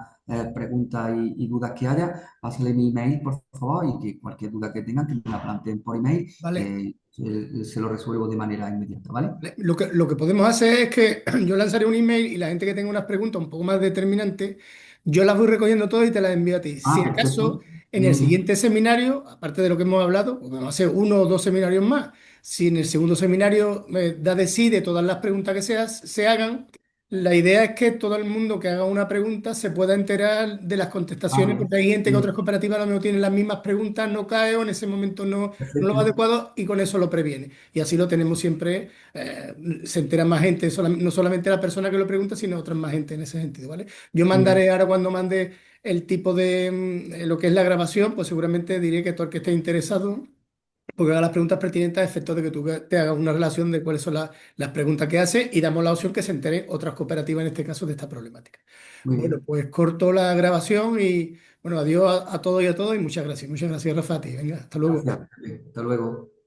Speaker 2: preguntas y dudas que haya. Pásale mi email, por favor, y que cualquier duda que tengan, que me la planteen por email,
Speaker 1: vale.
Speaker 2: se lo resuelvo de manera inmediata, ¿vale?
Speaker 1: Lo que podemos hacer es que yo lanzaré un email y la gente que tenga unas preguntas un poco más determinantes, yo las voy recogiendo todas y te las envío a ti.
Speaker 2: Ah,
Speaker 1: Si acaso
Speaker 2: perfecto.
Speaker 1: en el
Speaker 2: Muy bien.
Speaker 1: siguiente seminario, aparte de lo que hemos hablado, pues vamos a hacer uno o dos seminarios más. Si en el segundo seminario da de sí de todas las preguntas que se hagan, la idea es que todo el mundo que haga una pregunta se pueda enterar de las contestaciones,
Speaker 2: Vale.
Speaker 1: porque hay gente que
Speaker 2: Sí,
Speaker 1: otras cooperativas a lo mejor tienen las mismas preguntas, no cae o en ese momento no lo va
Speaker 2: perfecto.
Speaker 1: adecuado y con eso lo previene. Y así lo tenemos siempre se entera más gente, no solamente la persona que lo pregunta, sino otras más gente en ese sentido, ¿vale? Yo
Speaker 2: Muy bien.
Speaker 1: mandaré ahora cuando mande el tipo de lo que es la grabación, pues seguramente diré que todo el que esté interesado, porque haga las preguntas pertinentes a efectos de que tú te hagas una relación de cuáles son las preguntas que hace y damos la opción que se entere otras cooperativas en este caso de esta problemática.
Speaker 2: Muy
Speaker 1: Bueno,
Speaker 2: bien.
Speaker 1: pues corto la grabación y bueno, adiós a todos y a todos y muchas gracias. Muchas gracias, Rafa, a ti. Venga, hasta luego.
Speaker 2: Gracias, Pepe. Hasta luego.